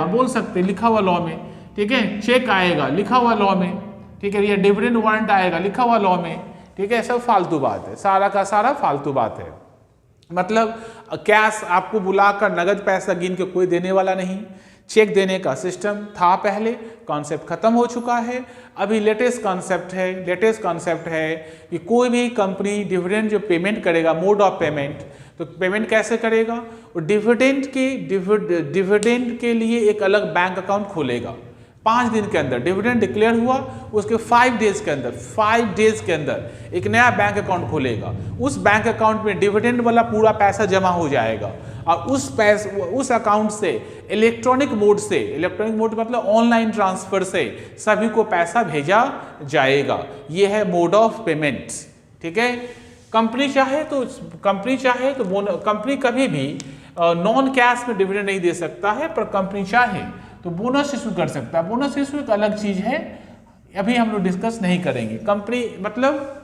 बोल सकते, लिखा हुआ लॉ में, ठीक है, चेक आएगा लिखा हुआ लॉ में, ठीक है, ये डिविडेंड वारंट आएगा लिखा हुआ लॉ में, ठीक है, सब फालतू बात है, सारा का सारा फालतू बात है। मतलब कैश आपको बुलाकर नगद पैसा गिन के कोई देने वाला नहीं। चेक देने का सिस्टम था पहले, कॉन्सेप्ट खत्म हो चुका है। अभी लेटेस्ट कॉन्सेप्ट है कि कोई भी कंपनी डिविडेंड जो पेमेंट करेगा, मोड ऑफ पेमेंट, तो पेमेंट कैसे करेगा, और डिविडेंड के लिए एक अलग बैंक अकाउंट खोलेगा। 5 दिन के अंदर डिविडेंड डिक्लेयर हुआ, उसके 5 डेज के अंदर एक नया बैंक अकाउंट खोलेगा। उस बैंक अकाउंट में डिविडेंड वाला पूरा पैसा जमा हो जाएगा और उस अकाउंट से इलेक्ट्रॉनिक मोड मतलब ऑनलाइन ट्रांसफर से सभी को पैसा भेजा जाएगा। ये है मोड ऑफ पेमेंट। ठीक है, कंपनी चाहे तो कंपनी कभी भी नॉन कैश में डिविडेंड नहीं दे सकता है, पर कंपनी चाहे तो बोनस इशू कर सकता है। बोनस इशू एक अलग चीज है, अभी हम लोग डिस्कस नहीं करेंगे। कंपनी मतलब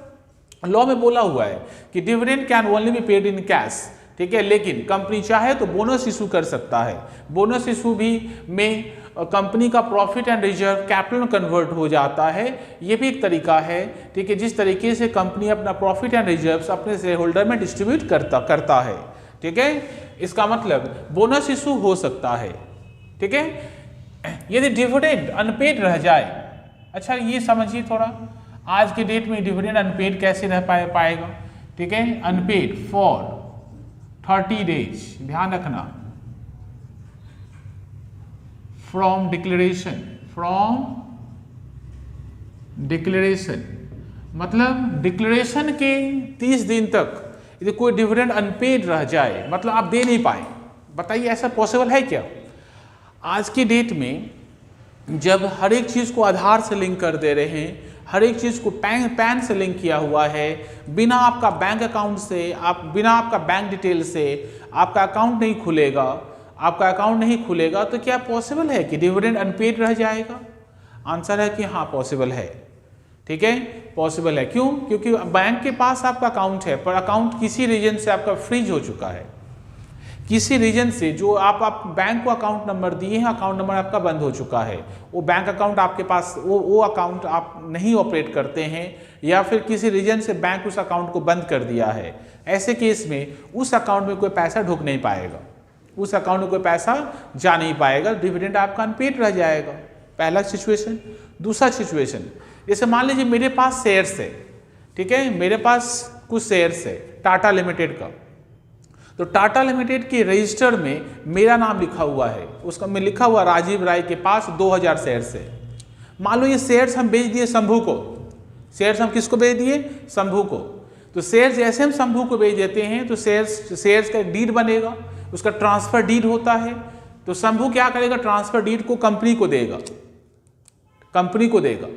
लॉ में बोला हुआ है कि dividend can only be paid in cash, ठीक है, लेकिन कंपनी चाहे तो बोनस इशू कर सकता है। बोनस इशू भी में कंपनी का प्रॉफिट एंड रिजर्व कैपिटल में कन्वर्ट हो जाता है, ये भी एक तरीका है, ठीक है, जिस तरीके से कंपनी अपना प्रॉफिट एंड रिजर्व्स अपने शेयर होल्डर में डिस्ट्रीब्यूट करता है, ठीक है। इसका मतलब बोनस इशू हो सकता है, ठीक है। यदि डिविडेंड अनपेड रह जाए, अच्छा ये समझिए थोड़ा, आज के डेट में डिविडेंड अनपेड कैसे रह पाएगा, ठीक है, अनपेड फॉर 30 डेज, ध्यान रखना, फ्रॉम डिक्लेरेशन मतलब डिक्लेरेशन के 30 दिन तक यदि कोई डिविडेंड अनपेड रह जाए, मतलब आप दे नहीं पाए। बताइए ऐसा पॉसिबल है क्या? आज की डेट में जब हर एक चीज़ को आधार से लिंक कर दे रहे हैं, हर एक चीज़ को पैन से लिंक किया हुआ है, बिना आपका बैंक अकाउंट से, बिना आपका बैंक डिटेल से आपका अकाउंट नहीं खुलेगा, तो क्या पॉसिबल है कि डिविडेंड अनपेड रह जाएगा? आंसर है कि हाँ पॉसिबल है, ठीक है, पॉसिबल है। क्यों? क्योंकि बैंक के पास आपका अकाउंट है, पर अकाउंट किसी रीजन से आपका फ्रीज हो चुका है, किसी रीजन से जो आप बैंक को अकाउंट नंबर दिए हैं, अकाउंट नंबर आपका बंद हो चुका है, वो बैंक अकाउंट आपके पास वो अकाउंट आप नहीं ऑपरेट करते हैं, या फिर किसी रीजन से बैंक उस अकाउंट को बंद कर दिया है। ऐसे केस में उस अकाउंट में कोई पैसा ढुक नहीं पाएगा, उस अकाउंट में कोई पैसा जा नहीं पाएगा, डिविडेंड आपका अनपेड रह जाएगा। पहला सिचुएशन। दूसरा सिचुएशन, जैसे मान लीजिए मेरे पास शेयर्स है, ठीक है, मेरे पास कुछ शेयर्स है टाटा लिमिटेड का, तो टाटा लिमिटेड के रजिस्टर में मेरा नाम लिखा हुआ है, उसका में लिखा हुआ राजीव राय के पास 2000 शेयर्स है। मान लो ये शेयर्स हम बेच दिए शंभू को, शेयर्स हम किसको बेच दिए? शंभू को। तो शेयर्स जैसे हम शंभू को बेच देते हैं तो शेयर्स का एक डीड बनेगा, उसका ट्रांसफर डीड होता है। तो शंभू क्या करेगा? ट्रांसफर डीड को कंपनी को देगा,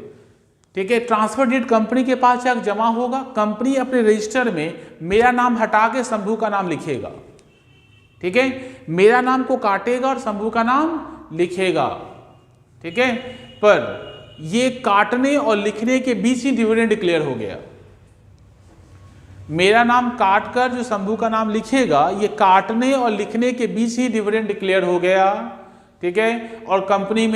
ठीक है। ट्रांसफर डीड कंपनी के पास जाकर जमा होगा, कंपनी अपने रजिस्टर में मेरा नाम हटा के शंभू का नाम लिखेगा, ठीक है, मेरा नाम को काटेगा और शंभू का नाम लिखेगा, ठीक है। पर ये काटने और लिखने के बीच ही डिविडेंड डिक्लेयर हो गया। मेरा नाम काट कर जो शंभू का नाम लिखेगा, ये काटने और लिखने के बीच ही डिविडेंड डिक्लेयर हो गया, ठीक है। और कंपनी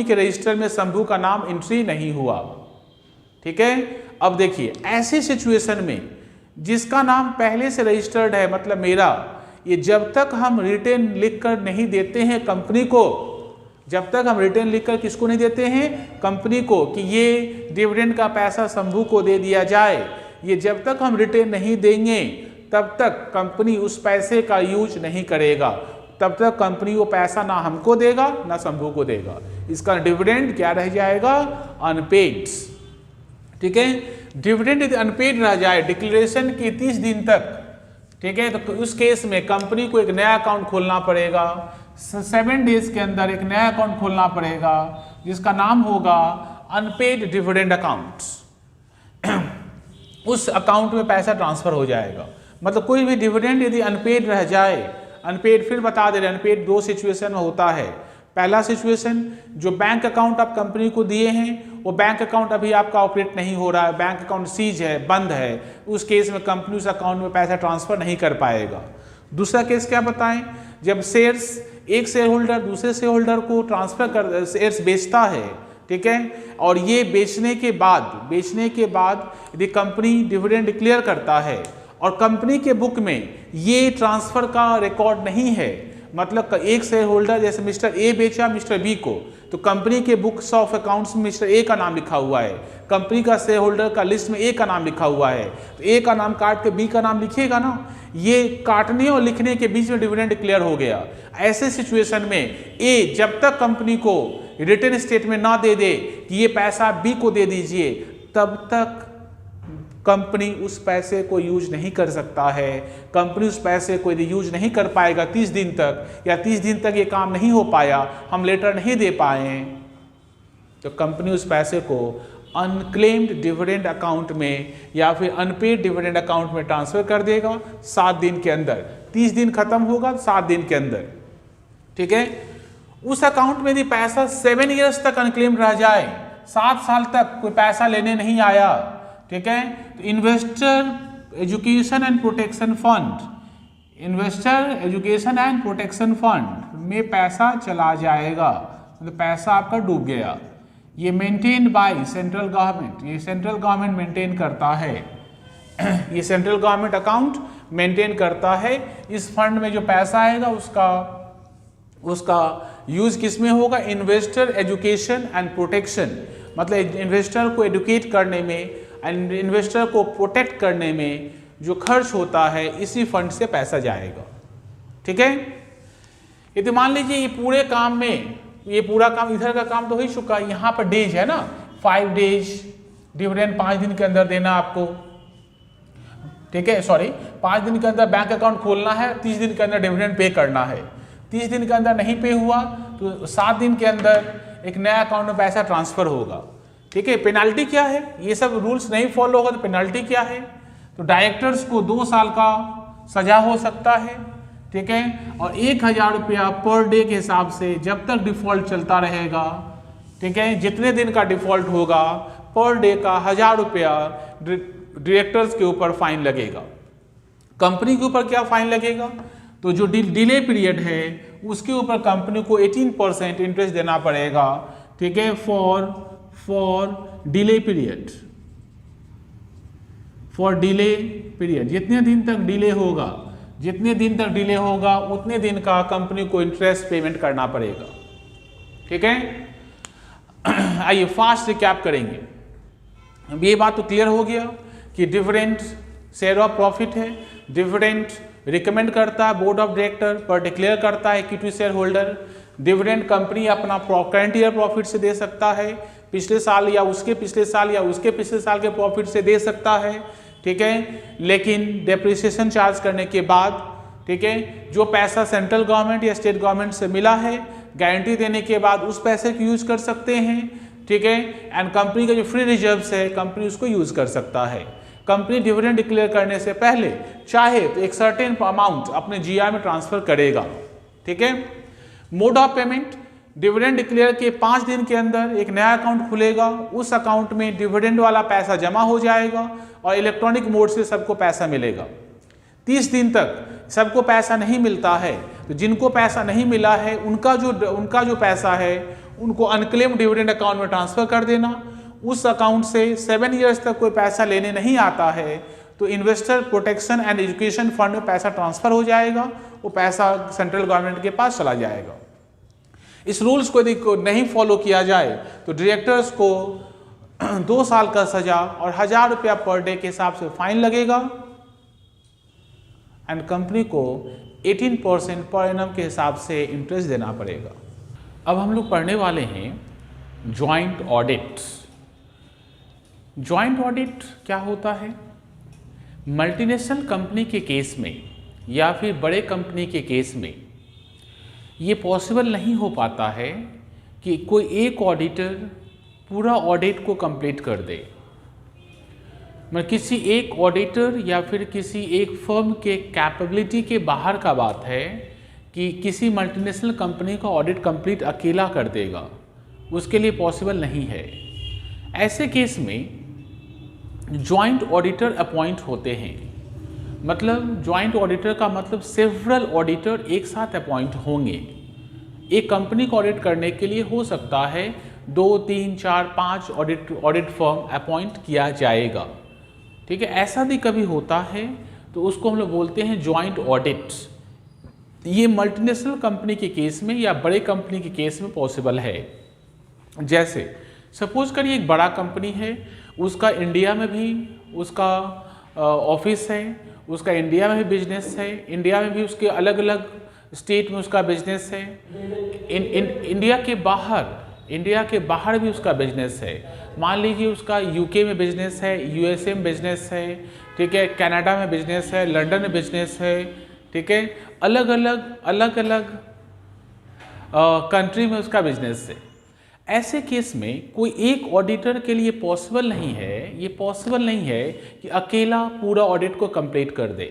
के रजिस्टर में शंभू का नाम एंट्री नहीं हुआ, ठीक है। अब देखिए ऐसी सिचुएशन में जिसका नाम पहले से रजिस्टर्ड है, मतलब मेरा, ये जब तक हम रिटर्न लिखकर नहीं देते हैं कंपनी को, जब तक हम रिटर्न लिखकर किसको नहीं देते हैं? कंपनी को, कि ये डिविडेंड का पैसा शंभू को दे दिया जाए, ये जब तक हम रिटर्न नहीं देंगे तब तक कंपनी उस पैसे का यूज नहीं करेगा, तब तक कंपनी वो पैसा ना हमको देगा ना शंभू को देगा। इसका डिविडेंड क्या रह जाएगा? अनपेड, ठीक है। डिविडेंड यदि अनपेड रह जाए डिक्लेरेशन के 30 दिन तक, ठीक है, तो उस केस में कंपनी को एक नया अकाउंट खोलना पड़ेगा, 7 डेज के अंदर एक नया अकाउंट खोलना पड़ेगा जिसका नाम होगा अनपेड डिविडेंड अकाउंट। उस अकाउंट में पैसा ट्रांसफर हो जाएगा। मतलब कोई भी डिविडेंड यदि अनपेड रह जाए, अनपेड, फिर बता दे रहे, अनपेड 2 सिचुएशन में होता है। पहला सिचुएशन, जो बैंक अकाउंट आप कंपनी को दिए हैं वो बैंक अकाउंट अभी आपका ऑपरेट नहीं हो रहा है, बैंक अकाउंट सीज है, बंद है, उस केस में कंपनी उस अकाउंट में पैसा ट्रांसफर नहीं कर पाएगा। दूसरा केस क्या बताएं? जब शेयर्स, एक शेयर होल्डर दूसरे शेयर होल्डर को ट्रांसफर कर शेयर्स बेचता है, ठीक है, और ये बेचने के बाद यदि कंपनी डिविडेंड डिक्लेयर करता है और कंपनी के बुक में ये ट्रांसफर का रिकॉर्ड नहीं है, मतलब एक शेयर होल्डर जैसे मिस्टर ए बेचा मिस्टर बी को, तो कंपनी के बुक्स ऑफ अकाउंट्स में मिस्टर ए का नाम लिखा हुआ है, कंपनी का शेयर होल्डर का लिस्ट में ए का नाम लिखा हुआ है, तो ए का नाम काट के बी का नाम लिखेगा ना। ये काटने और लिखने के बीच में डिविडेंड डिक्लेयर हो गया। ऐसे सिचुएशन में ए जब तक कंपनी को रिटर्न स्टेटमेंट ना दे दे कि ये पैसा बी को दे दीजिए, तब तक कंपनी उस पैसे को यूज नहीं कर सकता है। कंपनी उस पैसे को यदि यूज नहीं कर पाएगा 30 दिन तक, या 30 दिन तक ये काम नहीं हो पाया, हम लेटर नहीं दे पाए, तो कंपनी उस पैसे को अनक्लेम्ड डिविडेंड अकाउंट में या फिर अनपेड डिविडेंड अकाउंट में ट्रांसफर कर देगा 7 दिन के अंदर। 30 दिन खत्म होगा 7 दिन के अंदर, ठीक है। उस अकाउंट में यदि पैसा 7 ईयर्स तक अनक्लेम्ड रह जाए, 7 साल तक कोई पैसा लेने नहीं आया, ठीक है, तो investor education and protection fund, investor education and protection fund में पैसा चला जाएगा, मतलब पैसा आपका डूब गया। ये मेंटेन बाय सेंट्रल गवर्नमेंट, ये सेंट्रल गवर्नमेंट मेंटेन करता है ये सेंट्रल गवर्नमेंट अकाउंट मेंटेन करता है। इस फंड में जो पैसा आएगा उसका यूज किस में होगा? इन्वेस्टर एजुकेशन एंड प्रोटेक्शन, मतलब इन्वेस्टर को एडुकेट करने में एंड इन्वेस्टर को प्रोटेक्ट करने में जो खर्च होता है इसी फंड से पैसा जाएगा, ठीक है। यदि मान लीजिए ये पूरे काम में, ये पूरा काम, इधर का काम तो हो ही चुका, यहाँ पर डेज है ना, 5 डेज डिविडेंड 5 दिन के अंदर देना आपको, ठीक है, सॉरी 5 दिन के अंदर बैंक अकाउंट खोलना है, 30 दिन के अंदर डिविडेंड पे करना है। 30 दिन के अंदर नहीं पे हुआ तो 7 दिन के अंदर एक नया अकाउंट में पैसा ट्रांसफर होगा, ठीक है। पेनाल्टी क्या है? ये सब रूल्स नहीं फॉलो होगा तो पेनाल्टी क्या है? तो डायरेक्टर्स को 2 साल का सजा हो सकता है, ठीक है, और 1000 रुपया पर डे के हिसाब से जब तक डिफॉल्ट चलता रहेगा, ठीक है, जितने दिन का डिफॉल्ट होगा पर डे का 1000 रुपया डायरेक्टर्स के ऊपर फाइन लगेगा। कंपनी के ऊपर क्या फाइन लगेगा? तो जो डिले पीरियड है उसके ऊपर कंपनी को 18% इंटरेस्ट देना पड़ेगा, ठीक है, for delay period, for delay period. जितने दिन तक डिले होगा, जितने दिन तक डिले होगा उतने दिन का कंपनी को इंटरेस्ट पेमेंट करना पड़ेगा, ठीक है। आइए फास्ट रिकैप करेंगे। अब ये बात तो क्लियर हो गया कि डिविडेंड शेयर ऑफ प्रॉफिट है, डिविडेंड रिकमेंड करता है बोर्ड ऑफ डायरेक्टर पर डिक्लेयर करता है equity share holder. Dividend company अपना करंट ईयर प्रॉफिट से दे सकता है, पिछले साल या उसके पिछले साल या उसके पिछले साल के प्रॉफिट से दे सकता है, ठीक है, लेकिन डेप्रिसिएशन चार्ज करने के बाद, ठीक है, जो पैसा सेंट्रल गवर्नमेंट या स्टेट गवर्नमेंट से मिला है गारंटी देने के बाद उस पैसे को यूज कर सकते हैं, ठीक है। एंड कंपनी का जो फ्री रिजर्व्स है कंपनी उसको यूज कर सकता है। कंपनी डिविडेंड डिक्लेयर करने से पहले चाहे तो एक सर्टेन अमाउंट अपने जीआर में ट्रांसफर करेगा, ठीक है। Mode of payment, dividend declare के 5 दिन के अंदर एक नया अकाउंट खुलेगा, उस अकाउंट में डिविडेंड वाला पैसा जमा हो जाएगा और इलेक्ट्रॉनिक मोड से सबको पैसा मिलेगा। 30 दिन तक सबको पैसा नहीं मिलता है तो जिनको पैसा नहीं मिला है उनका जो पैसा है उनको अनक्लेम्ड डिविडेंड अकाउंट में ट्रांसफर कर देना। उस अकाउंट से 7 ईयर्स तक कोई पैसा लेने नहीं आता है तो investor protection and education fund में पैसा ट्रांसफर हो जाएगा, वो पैसा सेंट्रल गवर्नमेंट के पास चला जाएगा। इस रूल्स को यदि नहीं फॉलो किया जाए तो डायरेक्टर्स को 2 साल का सजा और 1000 रुपया पर डे के हिसाब से फाइन लगेगा एंड कंपनी को 18% पर एनम के हिसाब से इंटरेस्ट देना पड़ेगा। अब हम लोग पढ़ने वाले हैं जॉइंट ऑडिट। जॉइंट ऑडिट क्या होता है? मल्टीनेशनल कंपनी के केस में या फिर बड़े कंपनी के केस में ये पॉसिबल नहीं हो पाता है कि कोई एक ऑडिटर पूरा ऑडिट को कंप्लीट कर दे। मतलब किसी एक ऑडिटर या फिर किसी एक फर्म के कैपेबिलिटी के बाहर का बात है कि किसी मल्टीनेशनल कंपनी का ऑडिट कंप्लीट अकेला कर देगा, उसके लिए पॉसिबल नहीं है। ऐसे केस में जॉइंट ऑडिटर अपॉइंट होते हैं। मतलब जॉइंट ऑडिटर का मतलब सेवरल ऑडिटर एक साथ अपॉइंट होंगे। एक कंपनी को ऑडिट करने के लिए हो सकता है 2, 3, 4, 5 ऑडिट फर्म अपॉइंट किया जाएगा, ठीक है। ऐसा भी कभी होता है तो उसको हम लोग बोलते हैं जॉइंट ऑडिट। ये मल्टीनेशनल कंपनी के केस में या बड़े कंपनी के केस में पॉसिबल है। जैसे सपोज करिए एक बड़ा कंपनी है, उसका इंडिया में भी उसका ऑफिस है, उसका इंडिया में भी बिजनेस है, इंडिया में भी उसके अलग अलग स्टेट में उसका बिजनेस है, इंडिया के बाहर भी उसका बिजनेस है। मान लीजिए उसका यूके में बिजनेस है, यूएसए में बिजनेस है, ठीक है, कनाडा में बिजनेस है, लंदन में बिजनेस है, ठीक है, अलग अलग कंट्री में उसका बिजनेस है। ऐसे केस में कोई एक ऑडिटर के लिए पॉसिबल नहीं है, ये पॉसिबल नहीं है कि अकेला पूरा ऑडिट को कंप्लीट कर दे।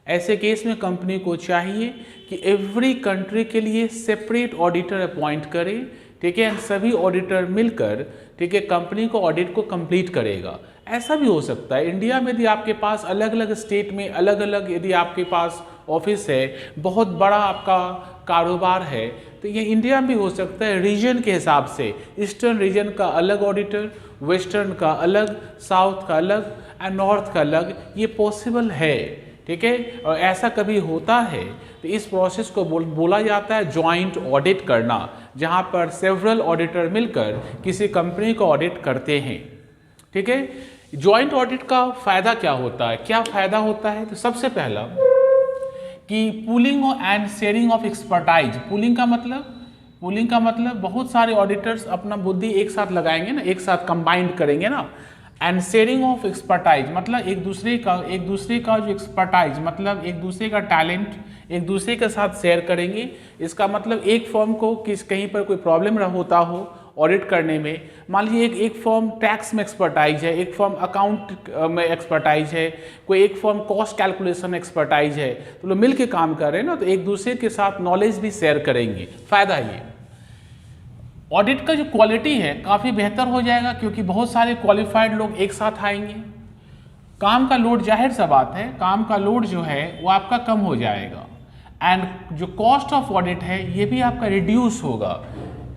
ऐसे केस में कंपनी को चाहिए कि एवरी कंट्री के लिए सेपरेट ऑडिटर अपॉइंट करे, ठीक है, सभी ऑडिटर मिलकर, ठीक है, कंपनी को ऑडिट को कंप्लीट करेगा। ऐसा भी हो सकता है इंडिया में यदि आपके पास अलग अलग स्टेट में अलग अलग यदि आपके पास ऑफिस है, बहुत बड़ा आपका कारोबार है, तो ये इंडिया में भी हो सकता है रीजन के हिसाब से, ईस्टर्न रीजन का अलग ऑडिटर, वेस्टर्न का अलग, साउथ का अलग एंड नॉर्थ का अलग, ये पॉसिबल है, ठीक है। और ऐसा कभी होता है तो इस प्रोसेस को बोला जाता है जॉइंट ऑडिट करना, जहां पर सेवरल ऑडिटर मिलकर किसी कंपनी को ऑडिट करते हैं, ठीक है। जॉइंट ऑडिट का फायदा क्या होता है, क्या फायदा होता है? तो सबसे पहला कि pooling and sharing of expertise. Pooling का मतलब बहुत सारे ऑडिटर्स अपना बुद्धि एक साथ लगाएंगे ना, एक साथ कंबाइंड करेंगे ना। एंड शेयरिंग ऑफ एक्सपर्टाइज मतलब एक दूसरे का जो एक्सपर्टाइज मतलब एक दूसरे का टैलेंट एक दूसरे के साथ शेयर करेंगे। इसका मतलब एक फर्म को कहीं पर कोई प्रॉब्लम होता हो ऑडिट करने में, मान लीजिए एक फर्म टैक्स में एक्सपर्टाइज है, एक फर्म अकाउंट में एक्सपर्टाइज है, कोई एक फर्म कॉस्ट कैलकुलेशन में एक्सपर्टाइज है, तो लोग मिल के काम कर रहे हैं ना, तो एक दूसरे के साथ नॉलेज भी शेयर करेंगे। फायदा ये ऑडिट का जो क्वालिटी है काफ़ी बेहतर हो जाएगा, क्योंकि बहुत सारे क्वालिफाइड लोग एक साथ आएंगे। काम का लोड, जाहिर सा बात है, काम का लोड जो है वो आपका कम हो जाएगा। एंड जो कॉस्ट ऑफ ऑडिट है ये भी आपका रिड्यूस होगा,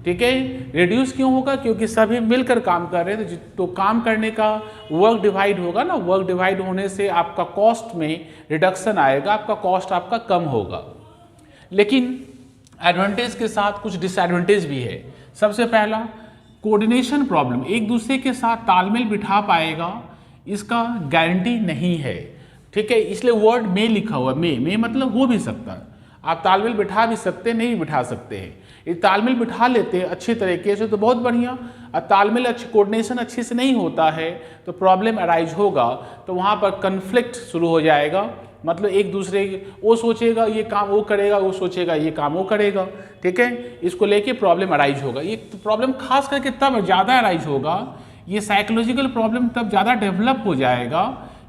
ठीक है। रिड्यूस क्यों होगा? क्योंकि सभी मिलकर काम कर रहे हैं, तो काम करने का वर्क डिवाइड होगा ना, वर्क डिवाइड होने से आपका कॉस्ट में रिडक्शन आएगा, आपका कॉस्ट आपका कम होगा। लेकिन एडवांटेज के साथ कुछ डिसएडवांटेज भी है। सबसे पहला कोऑर्डिनेशन प्रॉब्लम, एक दूसरे के साथ तालमेल बिठा पाएगा इसका गारंटी नहीं है, ठीक है। इसलिए वर्ड में लिखा हुआ, में मतलब हो भी सकता है, आप तालमेल बिठा भी सकते हैं, नहीं बिठा सकते हैं। ये तालमेल बिठा लेते हैं अच्छे तरीके से तो बहुत बढ़िया, और तालमेल अच्छी कोऑर्डिनेशन अच्छे से नहीं होता है तो प्रॉब्लम अराइज होगा, तो वहाँ पर कन्फ्लिक्ट शुरू हो जाएगा। मतलब एक दूसरे वो सोचेगा ये काम वो करेगा, वो सोचेगा ये काम वो करेगा, ठीक है। इसको लेके प्रॉब्लम अराइज होगा। ये प्रॉब्लम खास करके तब ज़्यादा अराइज होगा, ये साइकोलॉजिकल प्रॉब्लम तब ज़्यादा डेवलप हो जाएगा,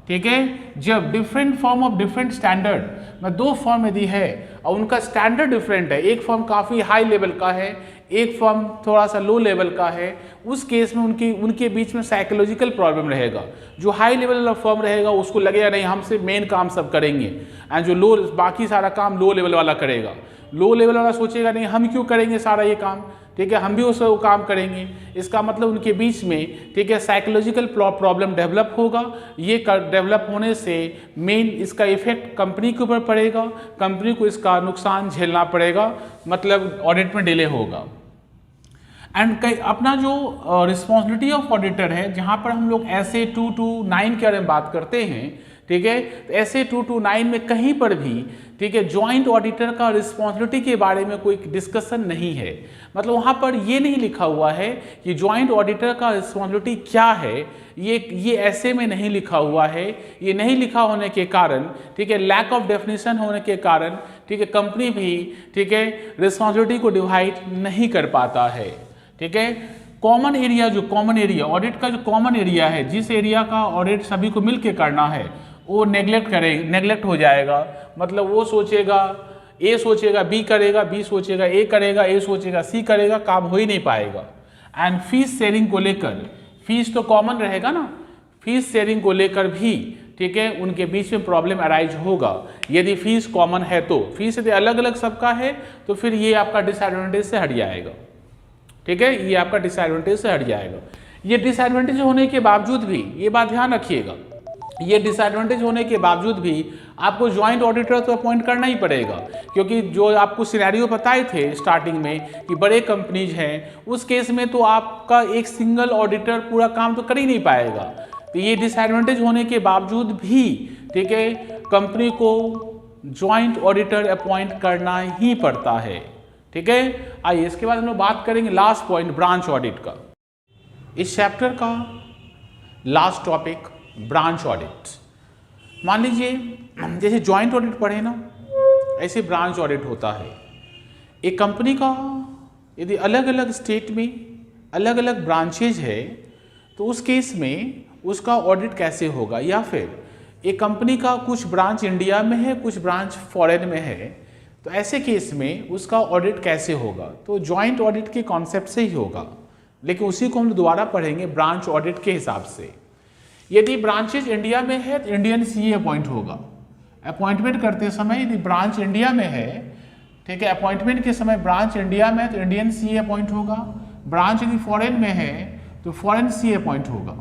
ठीक है, जब different form of different standard में दो फॉर्म यदि है और उनका स्टैंडर्ड डिफरेंट है, एक फॉर्म काफ़ी हाई लेवल का है, एक फॉर्म थोड़ा सा लो लेवल का है, उस केस में उनके बीच में साइकोलॉजिकल प्रॉब्लम रहेगा। जो हाई लेवल वाला फॉर्म रहेगा उसको लगेगा नहीं हमसे मेन काम सब करेंगे, एंड जो लो बाकी सारा काम लो लेवल वाला करेगा। लो लेवल वाला सोचेगा नहीं हम क्यों करेंगे सारा ये काम, ठीक है, हम भी उस काम करेंगे। इसका मतलब उनके बीच में, ठीक है, साइकोलॉजिकल प्रॉब्लम डेवलप होगा। ये डेवलप होने से मेन इसका इफेक्ट कंपनी के ऊपर पड़ेगा, कंपनी को इसका नुकसान झेलना पड़ेगा, मतलब ऑडिट में डिले होगा। एंड अपना जो रिस्पॉन्सिबिलिटी ऑफ ऑडिटर है, जहाँ पर हम लोग SA 229 के बारे में बात करते हैं, ठीक है, तो SA 229 में कहीं पर भी, ठीक है, जॉइंट ऑडिटर का रिस्पॉन्सिबिलिटी के बारे में कोई डिस्कशन नहीं है। मतलब वहाँ पर ये नहीं लिखा हुआ है कि जॉइंट ऑडिटर का रिस्पॉन्सिबिलिटी क्या है, ये ऐसे में नहीं लिखा हुआ है। ये नहीं लिखा होने के कारण, ठीक है, लैक ऑफ डेफिनेशन होने के कारण, ठीक है, कंपनी भी, ठीक है, रिस्पॉन्सिबिलिटी को डिवाइड नहीं कर पाता है, ठीक है। कॉमन एरिया, जो कॉमन एरिया ऑडिट का जो कॉमन एरिया है, जिस एरिया का ऑडिट सभी को मिलके करना है, वो नेग्लेक्ट हो जाएगा। मतलब वो सोचेगा A सोचेगा B करेगा, B सोचेगा A करेगा, A सोचेगा C करेगा, काम हो ही नहीं पाएगा। एंड फीस शेयरिंग को लेकर, फीस तो कॉमन रहेगा ना, फीस शेयरिंग को लेकर भी, ठीक है, उनके बीच में प्रॉब्लम अराइज होगा। यदि फीस कॉमन है तो, फीस यदि अलग अलग सबका है तो फिर ये आपका डिसएडवांटेज से हट जाएगा, ठीक है, ये आपका डिसएडवांटेज से हट जाएगा। ये डिसएडवांटेज होने के बावजूद भी, ये बात ध्यान रखिएगा, ये डिसएडवांटेज होने के बावजूद भी आपको जॉइंट ऑडिटर तो अपॉइंट करना ही पड़ेगा, क्योंकि जो आपको सिनेरियो बताए थे स्टार्टिंग में कि बड़े कंपनीज हैं, उस केस में तो आपका एक सिंगल ऑडिटर पूरा काम तो कर ही नहीं पाएगा। तो ये डिसएडवांटेज होने के बावजूद भी, ठीक है, कंपनी को जॉइंट ऑडिटर अपॉइंट करना ही पड़ता है, ठीक है। आइए इसके बाद हम लोग बात करेंगे लास्ट पॉइंट, ब्रांच ऑडिट का। इस चैप्टर का लास्ट टॉपिक ब्रांच ऑडिट। मान लीजिए जैसे जॉइंट ऑडिट पढ़े ना, ऐसे ब्रांच ऑडिट होता है। एक कंपनी का यदि अलग अलग स्टेट में अलग अलग ब्रांचेज है, तो उस केस में उसका ऑडिट कैसे होगा, या फिर एक कंपनी का कुछ ब्रांच इंडिया में है, कुछ ब्रांच फॉरेन में है, तो ऐसे केस में उसका ऑडिट कैसे होगा। तो जॉइंट ऑडिट के कॉन्सेप्ट से ही होगा, लेकिन उसी को हम दोबारा पढ़ेंगे ब्रांच ऑडिट के हिसाब से। यदि ब्रांचेज इंडिया में है तो इंडियन सीए अपॉइंट होगा। अपॉइंटमेंट करते समय यदि ब्रांच इंडिया में है, ठीक है, अपॉइंटमेंट के समय ब्रांच इंडिया में है तो इंडियन सीए अपॉइंट होगा। ब्रांच यदि फॉरेन में है तो फॉरेन सीए अपॉइंट होगा।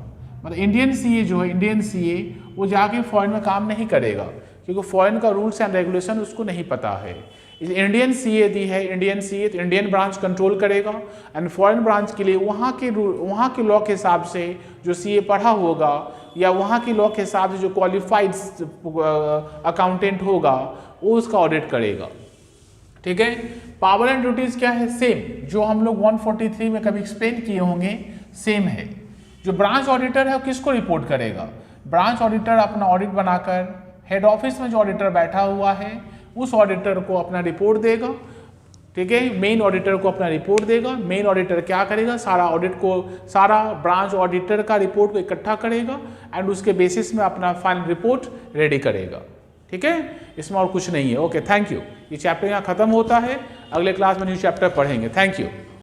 मतलब इंडियन सीए जो है, इंडियन सीए वो जाके फॉरेन में काम नहीं करेगा, क्योंकि फॉरेन का रूल्स एंड रेगुलेशन उसको नहीं पता है। इंडियन सीए यदि है, इंडियन सीए तो इंडियन ब्रांच कंट्रोल करेगा, एंड फॉरेन ब्रांच के लिए वहाँ के लॉ के हिसाब से जो सीए पढ़ा होगा, या वहाँ के लॉ के हिसाब से जो क्वालिफाइड अकाउंटेंट होगा, वो उसका ऑडिट करेगा। ठीक है, पावर एंड ड्यूटीज क्या है, सेम जो हम लोग 143 में कभी एक्सप्लेन किए होंगे, सेम है। जो ब्रांच ऑडिटर है वो किसको रिपोर्ट करेगा, ब्रांच ऑडिटर अपना ऑडिट बनाकर हेड ऑफिस में जो ऑडिटर बैठा हुआ है उस ऑडिटर को अपना रिपोर्ट देगा। ठीक है, मेन ऑडिटर को अपना रिपोर्ट देगा। मेन ऑडिटर क्या करेगा, सारा ऑडिट को, सारा ब्रांच ऑडिटर का रिपोर्ट को इकट्ठा करेगा एंड उसके बेसिस में अपना फाइनल रिपोर्ट रेडी करेगा। ठीक है, इसमें और कुछ नहीं है। Okay, thank you. ये चैप्टर यहाँ खत्म होता है, अगले क्लास में न्यू चैप्टर पढ़ेंगे। Thank you.